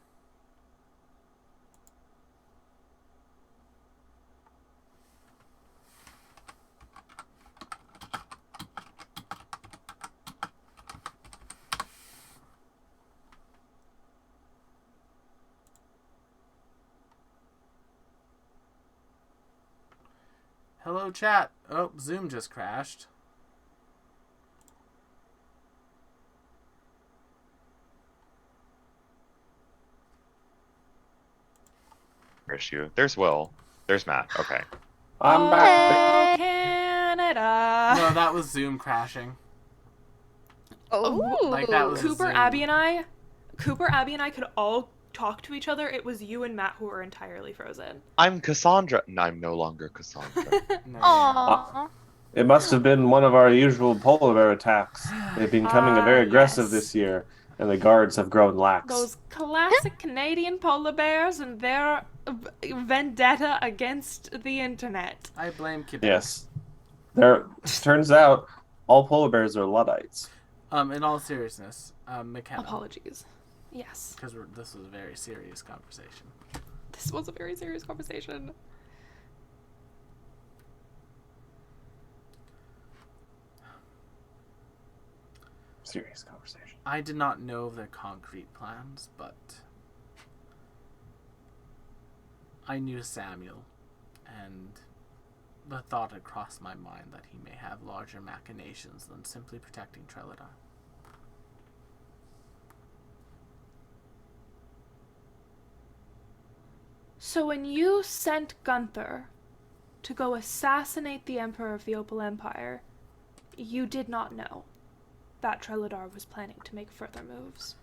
Hello, chat. Oh, Zoom just crashed. Issue. There's Will. There's Matt. Okay. I'm back. Oh, Canada! No, that was Zoom crashing. Oh, Like that was Cooper, Zoom. Abby, and I could all talk to each other. It was you and Matt who were entirely frozen. I'm Cassandra. No, I'm no longer Cassandra. No, Aww. It must have been one of our usual polar bear attacks. They've been becoming very aggressive Yes. this year, and the guards have grown lax. Those classic Canadian polar bears and their vendetta against the internet. I blame Quebec. Yes. There turns out all polar bears are Luddites. In all seriousness, McKenna. Apologies. Yes. Because this was a very serious conversation. This was a very serious conversation. Serious conversation. I did not know of their concrete plans, but I knew Samuel, and the thought had crossed my mind that he may have larger machinations than simply protecting Trelladar. So when you sent Gunther to go assassinate the Emperor of the Opal Empire, you did not know. that Treladar was planning to make further moves.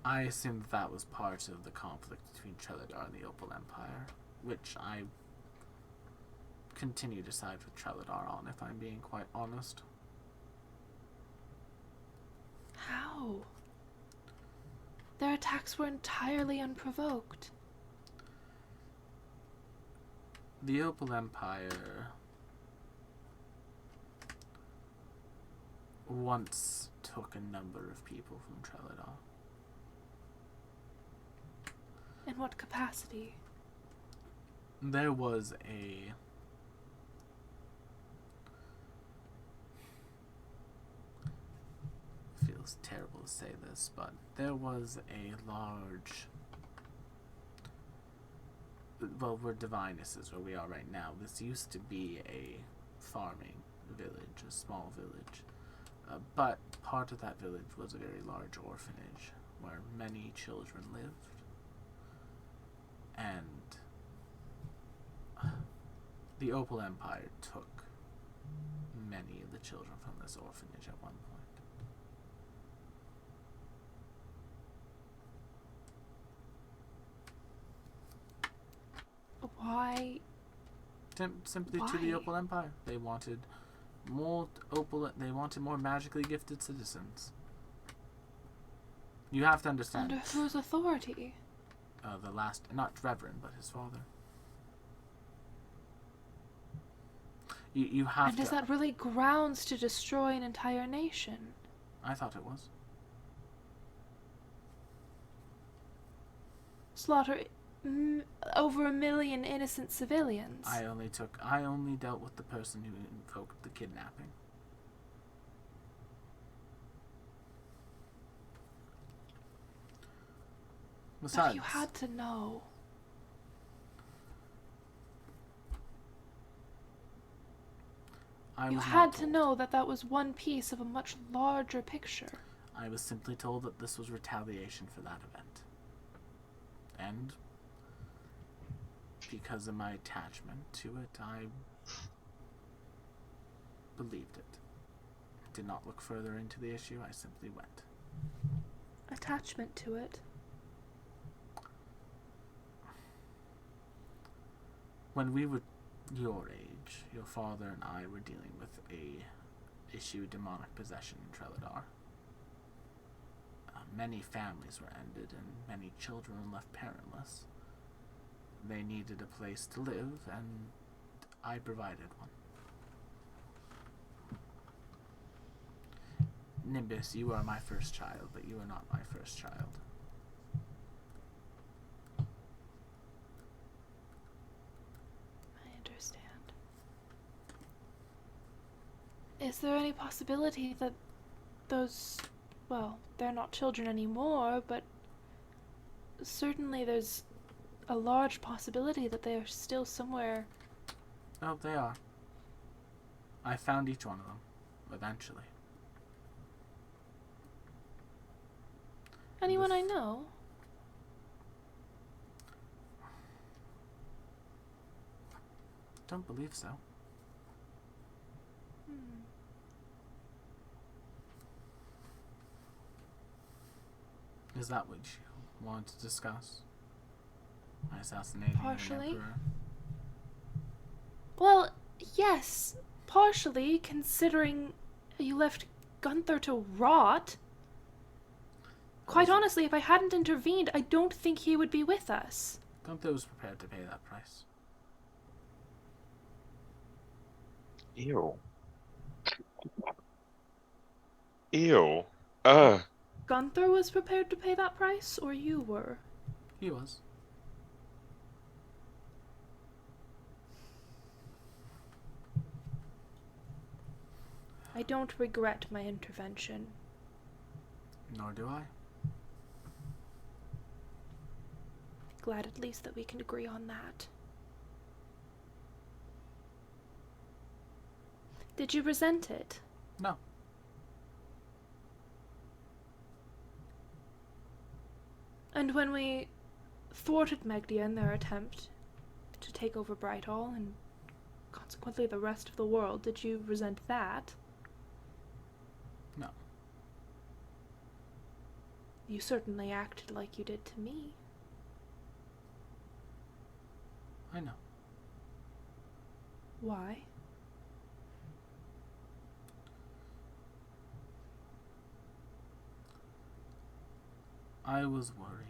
I assumed that was part of the conflict between Treladar and the Opal Empire, which I continue to side with Treladar on, if I'm being quite honest. How? Their attacks were entirely unprovoked. The Opal Empire once took a number of people from Treladar. In what capacity? There was a feels terrible to say this, but there was a large, well, we're Divinuses where we are right now. This used to be a farming village, a small village, but part of that village was a very large orphanage where many children lived, and the Opal Empire took many of the children from this orphanage at one point. Why? Simply to the Why? Opal Empire. They wanted more They wanted more magically gifted citizens. You have to understand. Under whose authority? The last, not Reverend, but his father. You have And to. is that really grounds to destroy an entire nation? I thought it was. Slaughter over 1 million innocent civilians. I only dealt with the person who invoked the kidnapping. Besides, But you had to know. I You was had not to told. know that that was one piece of a much larger picture. I was simply told that this was retaliation for that event. And because of my attachment to it, I believed it. Did not look further into the issue, I simply went. Attachment to it. When we were your age, your father and I were dealing with a issue of demonic possession in Treladar. Many families were ended and many children were left parentless. They needed a place to live, and I provided one. Nimbus, you are my first child, but you are not my first child. I understand. Is there any possibility that those, well, they're not children anymore, but certainly there's a large possibility that they are still somewhere. Oh, they are. I found each one of them, eventually. Anyone I know? Don't believe so. Hmm. Is that what you want to discuss? My assassinating of an Partially. emperor? Well, yes, partially, considering you left Gunther to rot. Quite honestly, if I hadn't intervened, I don't think he would be with us. Gunther was prepared to pay that price. Ew. Ew. Ugh. Gunther was prepared to pay that price, or you were? He was. I don't regret my intervention. Nor do I. Glad at least that we can agree on that. Did you resent it? No. And when we thwarted Megdia in their attempt to take over Brighthall and consequently the rest of the world, did you resent that? No. You certainly acted like you did to me. I know. Why? I was worried.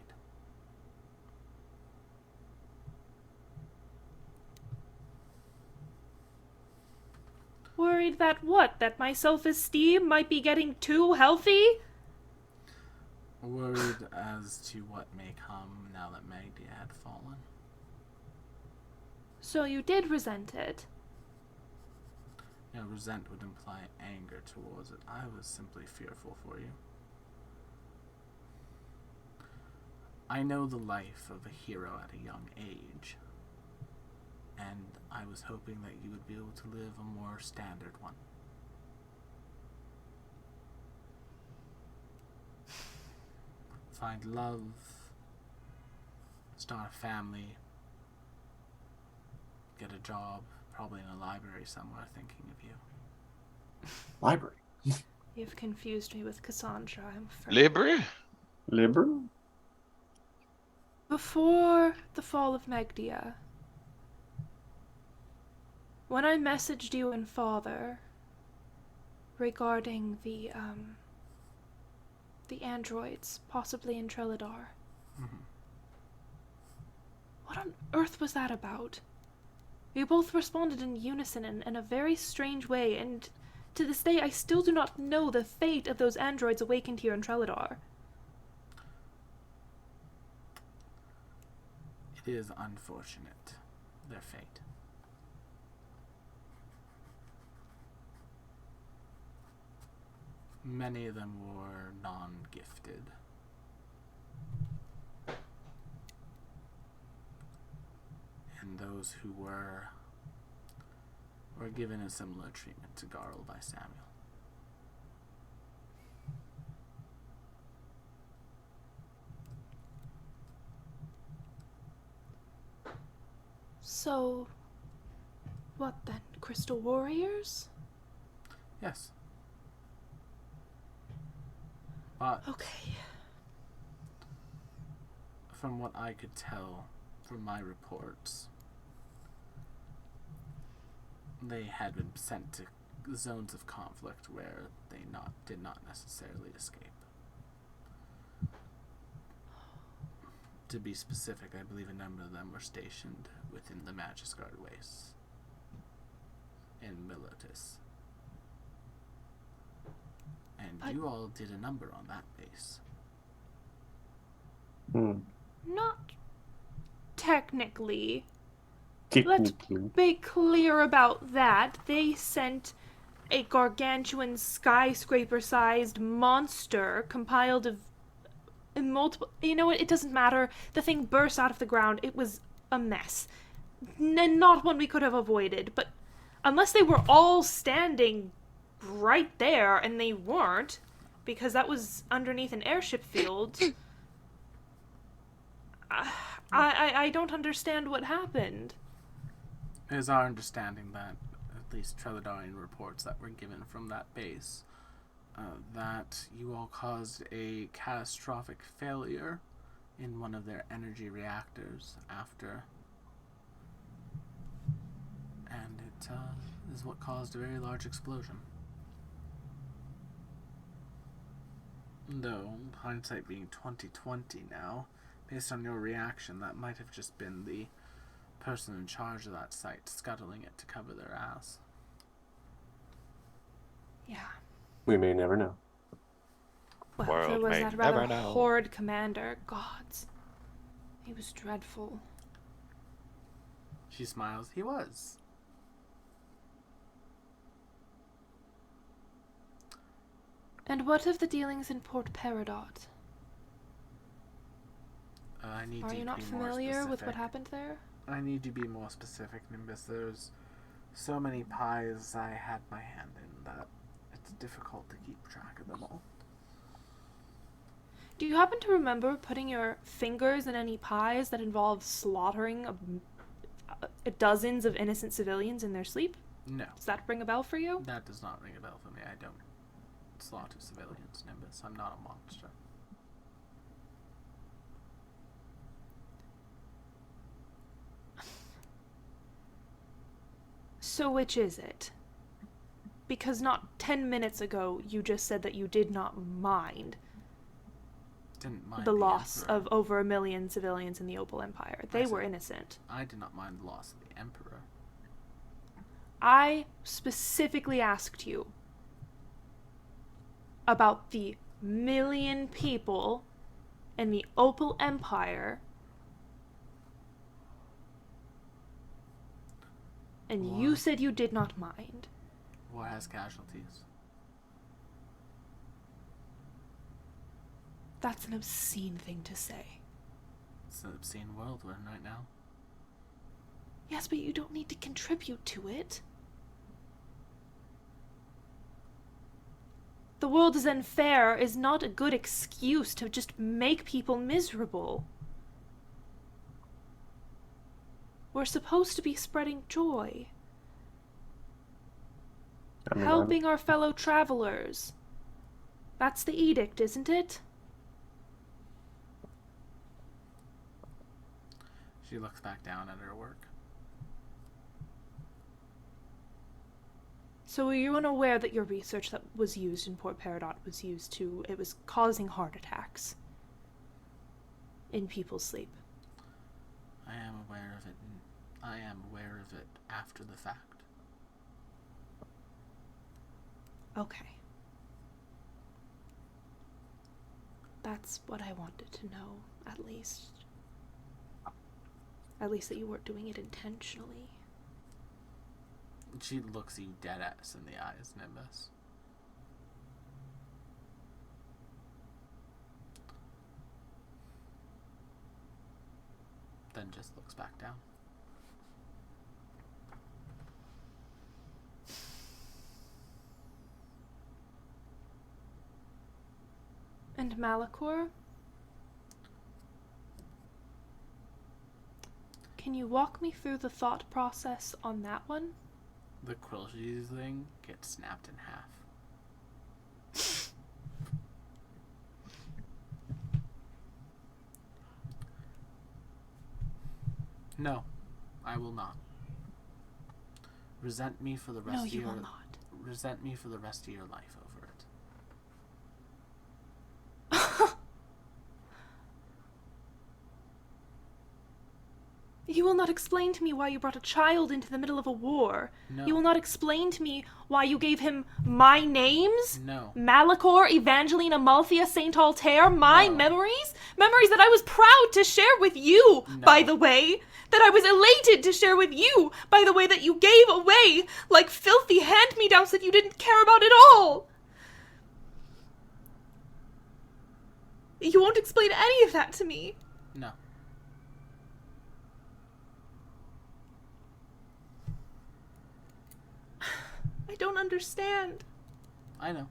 Worried that what? That my self-esteem might be getting too healthy? Worried as to what may come now that Magdia had fallen. So you did resent it? You know, resent would imply anger towards it. I was simply fearful for you. I know the life of a hero at a young age, and I was hoping that you would be able to live a more standard one. Find love, start a family, get a job, probably in a library somewhere, thinking of you. Library. You've confused me with Cassandra, I'm afraid. Libre? Liber? Before the fall of Megdia, when I messaged you and Father regarding the androids, possibly in Treladar, what on earth was that about? We both responded in unison in a very strange way, and to this day I still do not know the fate of those androids awakened here in Treladar. It is unfortunate, their fate. Many of them were non-gifted. And those who were given a similar treatment to Garl by Samuel. So, what then? Crystal Warriors? Yes. But Okay. from what I could tell from my reports, they had been sent to zones of conflict where they did not necessarily escape. To be specific, I believe a number of them were stationed within the Magisguard Waste in Milotis. And you all did a number on that base. Not technically. Let's Technically. be clear about that. They sent a gargantuan skyscraper-sized monster compiled of multiple... You know what? It doesn't matter. The thing burst out of the ground. It was a mess. Not one we could have avoided, but unless they were all standing right there, and they weren't, because that was underneath an airship field... I don't understand what happened. It is our understanding that, at least Treladarian reports that were given from that base, that you all caused a catastrophic failure in one of their energy reactors after. And it is what caused a very large explosion. Though, hindsight being 2020 now, based on your reaction, that might have just been the person in charge of that site scuttling it to cover their ass. Yeah. We may never know. Well, World there was may that rather never know. horrid commander. Gods. He was dreadful. She smiles. He was. And what of the dealings in Port Peridot? I need Are to you not be more familiar with what specific. happened there? I need to be more specific, Nimbus. There's so many pies I had my hand in that it's difficult to keep track of them all. Do you happen to remember putting your fingers in any pies that involve slaughtering dozens of innocent civilians in their sleep? No, Does that ring a bell for you? that does not ring a bell for me. I don't slaughter civilians, Nimbus. I'm not a monster. So which is it? Because not 10 minutes ago you just said that you did not mind Didn't mind the loss Emperor. of over 1 million civilians in the Opal Empire. They were said- innocent. I did not mind the loss of the Emperor. I specifically asked you about the 1 million people in the Opal Empire, and you War. said you did not mind. War has casualties. That's an obscene thing to say. It's an obscene world we're in right now. Yes, but you don't need to contribute to it. The world is unfair is not a good excuse to just make people miserable. We're supposed to be spreading joy, I mean, helping our fellow travelers. That's the edict, isn't it? She looks back down at her work. So were you unaware that your research that was used in Port Peridot was used to... it was causing heart attacks in people's sleep? I am aware of it. I am aware of it after the fact. Okay. That's what I wanted to know, at least. At least that you weren't doing it intentionally. She looks you dead ass in the eyes, Nimbus. Then just looks back down. And Malachor? Can you walk me through the thought process on that one? The Quilshies thing gets snapped in half. No, I will not. Resent me for the rest No, of you your will not. resent me for the rest of your life over it. You will not explain to me why you brought a child into the middle of a war. No. You will not explain to me why you gave him my names? No. Malachor, Evangeline, Amalthea, Saint Altair, my No. memories? Memories that I was proud to share with you, No. by the way. That I was elated to share with you, by the way, that you gave away like filthy hand-me-downs that you didn't care about at all. You won't explain any of that to me. No. I don't understand. I know.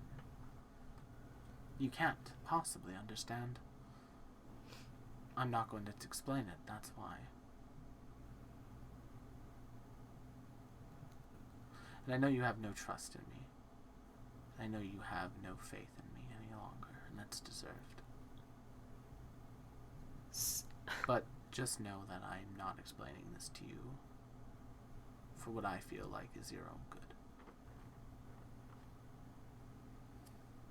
You can't possibly understand. I'm not going to explain it, that's why. And I know you have no trust in me. I know you have no faith in me any longer, and that's deserved. But just know that I'm not explaining this to you for what I feel like is your own good.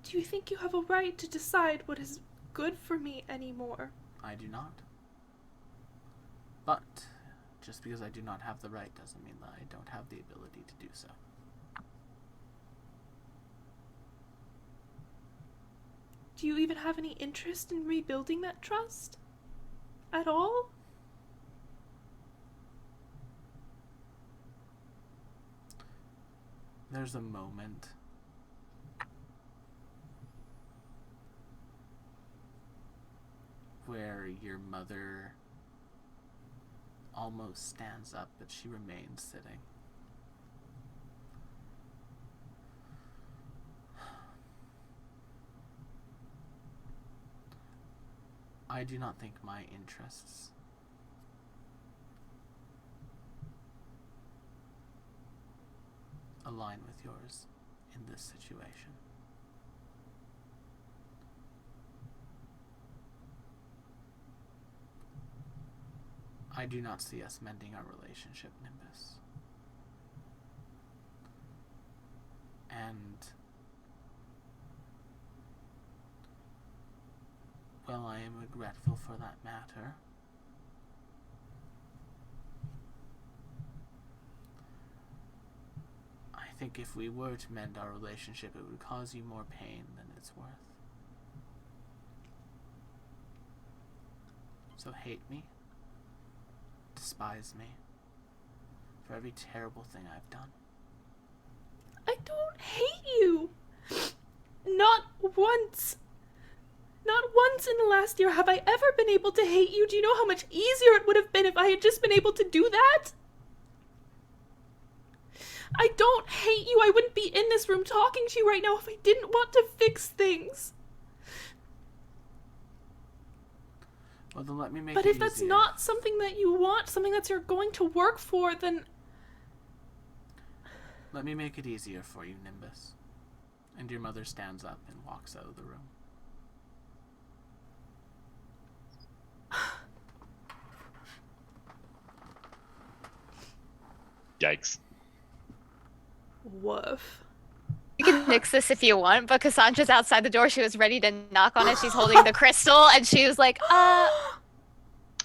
Do you think you have a right to decide what is good for me anymore? I do not. But just because I do not have the right doesn't mean that I don't have the ability to do so. Do you even have any interest in rebuilding that trust? At all? There's a moment where your mother almost stands up, but she remains sitting. I do not think my interests align with yours in this situation. I do not see us mending our relationship, Nimbus. And, well, I am regretful for that matter. I think if we were to mend our relationship, it would cause you more pain than it's worth. So hate me, despise me, for every terrible thing I've done. I don't hate you. Not once. Not once in the last year have I ever been able to hate you. Do you know how much easier it would have been if I had just been able to do that? I don't hate you. I wouldn't be in this room talking to you right now if I didn't want to fix things. Well, then let me make But it if that's easier. not something that you want, something that you're going to work for, then... Let me make it easier for you, Nimbus. And your mother stands up and walks out of the room. Yikes. Woof. You can nix this if you want, but Cassandra's outside the door. She was ready to knock on it. She's holding the crystal, and she was like,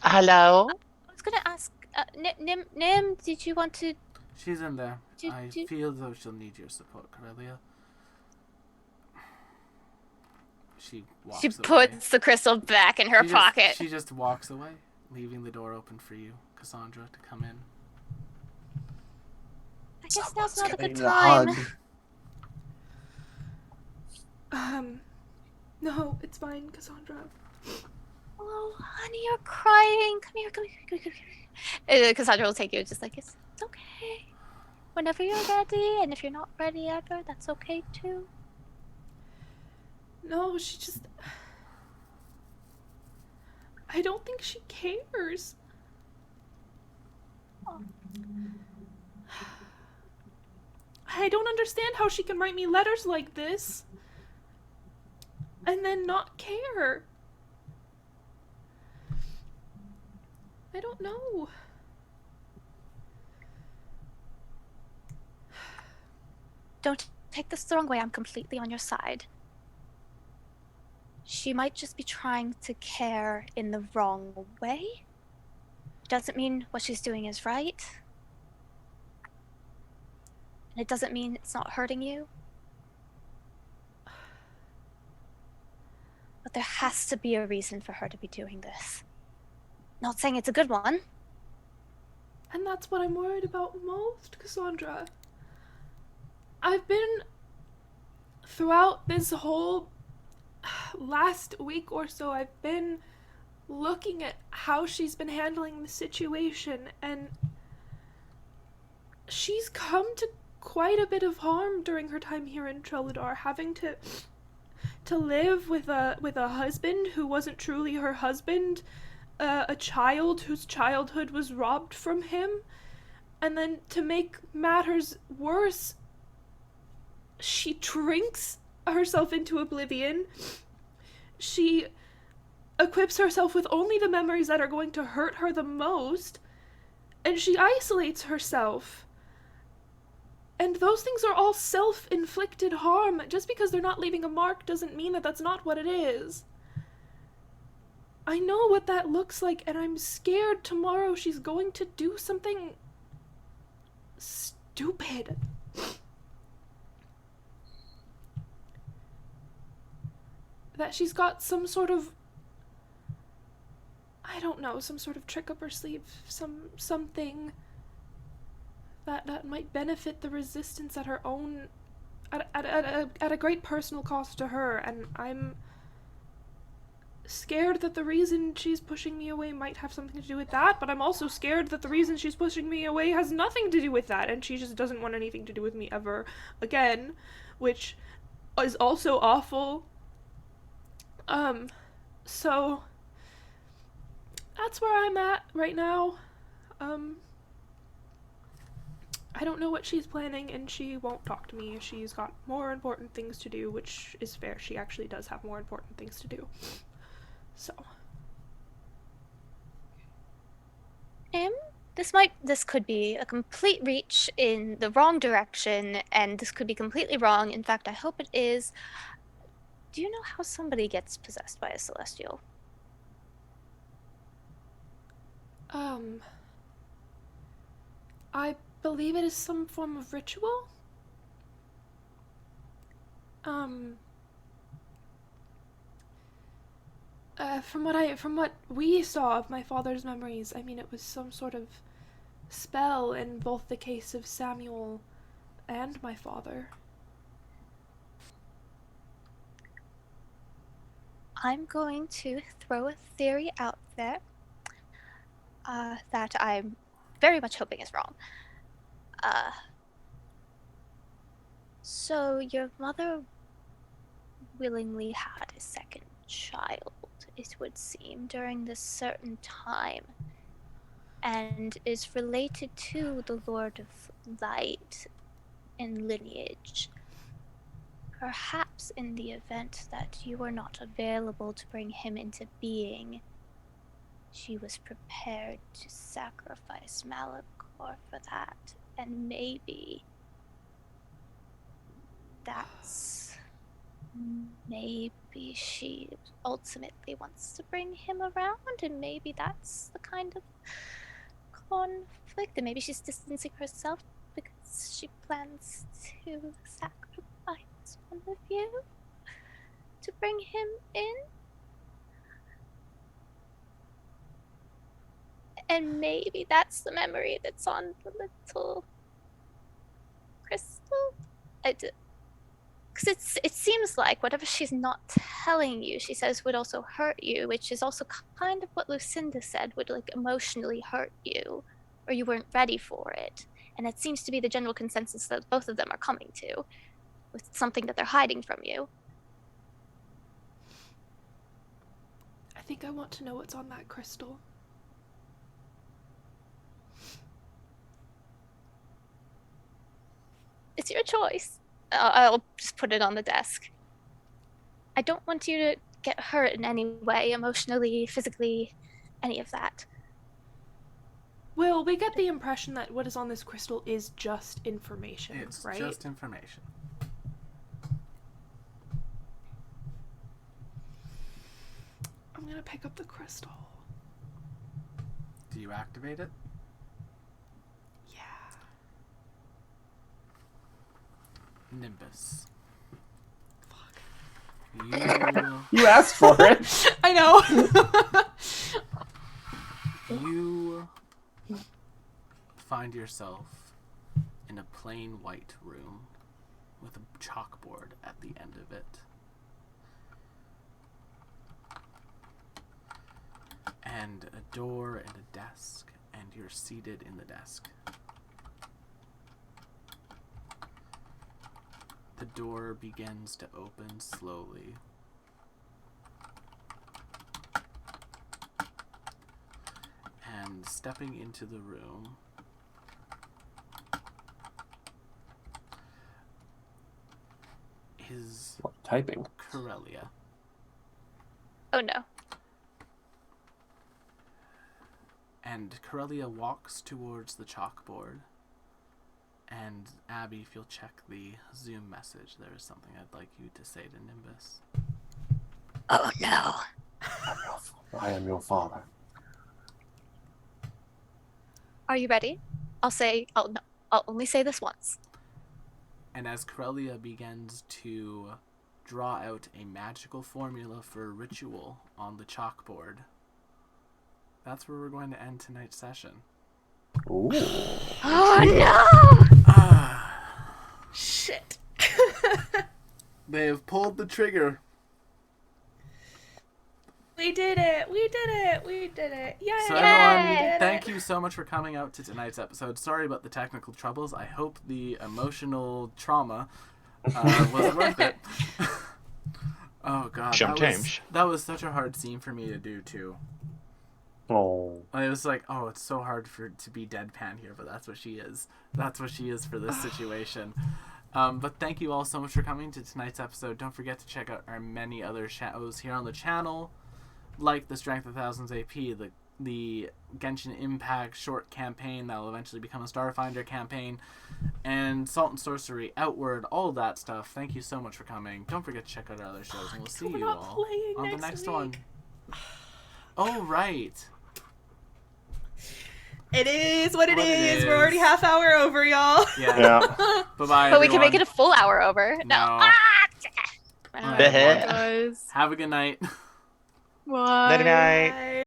Hello? I was gonna ask, Nim, did you want to... She's in there. Did- I did- feel though she'll need your support, Corellia. She walks She away. puts the crystal back in her She just- pocket. She just walks away, leaving the door open for you, Cassandra, to come in. I guess now's not a good Getting a time. hug. No, it's fine, Cassandra. Oh, honey, you're crying. Come here, come here, come here, come here. Cassandra will take you, just like, it's okay. Whenever you're ready, and if you're not ready ever, that's okay too. No, she just... I don't think she cares. I don't understand how she can write me letters like this and then not care. I don't know. Don't take this the wrong way. I'm completely on your side. She might just be trying to care in the wrong way. Doesn't mean what she's doing is right. And it doesn't mean it's not hurting you. But there has to be a reason for her to be doing this. Not saying it's a good one. And that's what I'm worried about most, Cassandra. I've been, throughout this whole last week or so, I've been looking at how she's been handling the situation, and she's come to quite a bit of harm during her time here in Trelladar, having to live with a husband who wasn't truly her husband, a child whose childhood was robbed from him, and then to make matters worse, she drinks herself into oblivion. She equips herself with only the memories that are going to hurt her the most, and she isolates herself. And those things are all self-inflicted harm. Just because they're not leaving a mark doesn't mean that that's not what it is. I know what that looks like, and I'm scared tomorrow she's going to do something stupid. That she's got some sort of, I don't know, some sort of trick up her sleeve, something that might benefit the resistance at her own, at a great personal cost to her, and I'm scared that the reason she's pushing me away might have something to do with that, but I'm also scared that the reason she's pushing me away has nothing to do with that, and she just doesn't want anything to do with me ever again, which is also awful. So that's where I'm at right now. I don't know what she's planning, and she won't talk to me. She's got more important things to do, which is fair. She actually does have more important things to do. So. this could be a complete reach in the wrong direction, and this could be completely wrong. In fact, I hope it is. Do you know how somebody gets possessed by a celestial? I believe it is some form of ritual. From what we saw of my father's memories, I mean, it was some sort of spell in both the case of Samuel and my father. I'm going to throw a theory out there that I'm very much hoping is wrong. So your mother willingly had a second child, it would seem, during this certain time, and is related to the Lord of Light in lineage. Perhaps in the event that you were not available to bring him into being, she was prepared to sacrifice Malachor for that, and maybe maybe she ultimately wants to bring him around, and maybe that's the kind of conflict, and maybe she's distancing herself because she plans to sacrifice one of you to bring him in. And maybe that's the memory that's on the little crystal. Because it seems like whatever she's not telling you, she says would also hurt you, which is also kind of what Lucinda said would like emotionally hurt you, or you weren't ready for it. And it seems to be the general consensus that both of them are coming to, with something that they're hiding from you. I think I want to know what's on that crystal. It's your choice. I'll just put it on the desk. I don't want you to get hurt in any way, emotionally, physically, any of that. Well, we get the impression that what is on this crystal is just information, It's right? just information. I'm gonna pick up the crystal. Do you activate it? Yeah. Nimbus. Fuck. You asked for it. I know. You find yourself in a plain white room with a chalkboard at the end of it. And a door and a desk, and you're seated in the desk. The door begins to open slowly. And stepping into the room is Typing. Corellia. Oh no. And Corellia walks towards the chalkboard. And Abby, if you'll check the Zoom message, there is something I'd like you to say to Nimbus. Oh no. I am your father. Are you ready? I'll only say this once. And as Corellia begins to draw out a magical formula for a ritual on the chalkboard, that's where we're going to end tonight's session. Ooh. Oh no! Shit. They have pulled the trigger. We did it. We did it. We did it. Yay. So Yay! everyone, thank you so much for coming out to tonight's episode. Sorry about the technical troubles. I hope the emotional trauma was worth it. Oh god, that was such a hard scene for me to do too. Oh. I was like, oh, it's so hard to be deadpan here, but that's what she is. That's what she is for this situation. But thank you all so much for coming to tonight's episode. Don't forget to check out our many other shows here on the channel, like the Strength of Thousands AP, the the Genshin Impact short campaign that will eventually become a Starfinder campaign, and Salt and Sorcery, Outward, all of that stuff. Thank you so much for coming. Don't forget to check out our other shows, and we'll see We're you not all playing on the next next week. one. Oh, right. It is what it What it is. We're already is. half hour over, y'all. Yeah. Yeah. Bye-bye, But we can make everyone. it a full hour over. No. No. Ah! Alright, Bye, everyone. guys. Have a good night. Bye. Night night. Bye.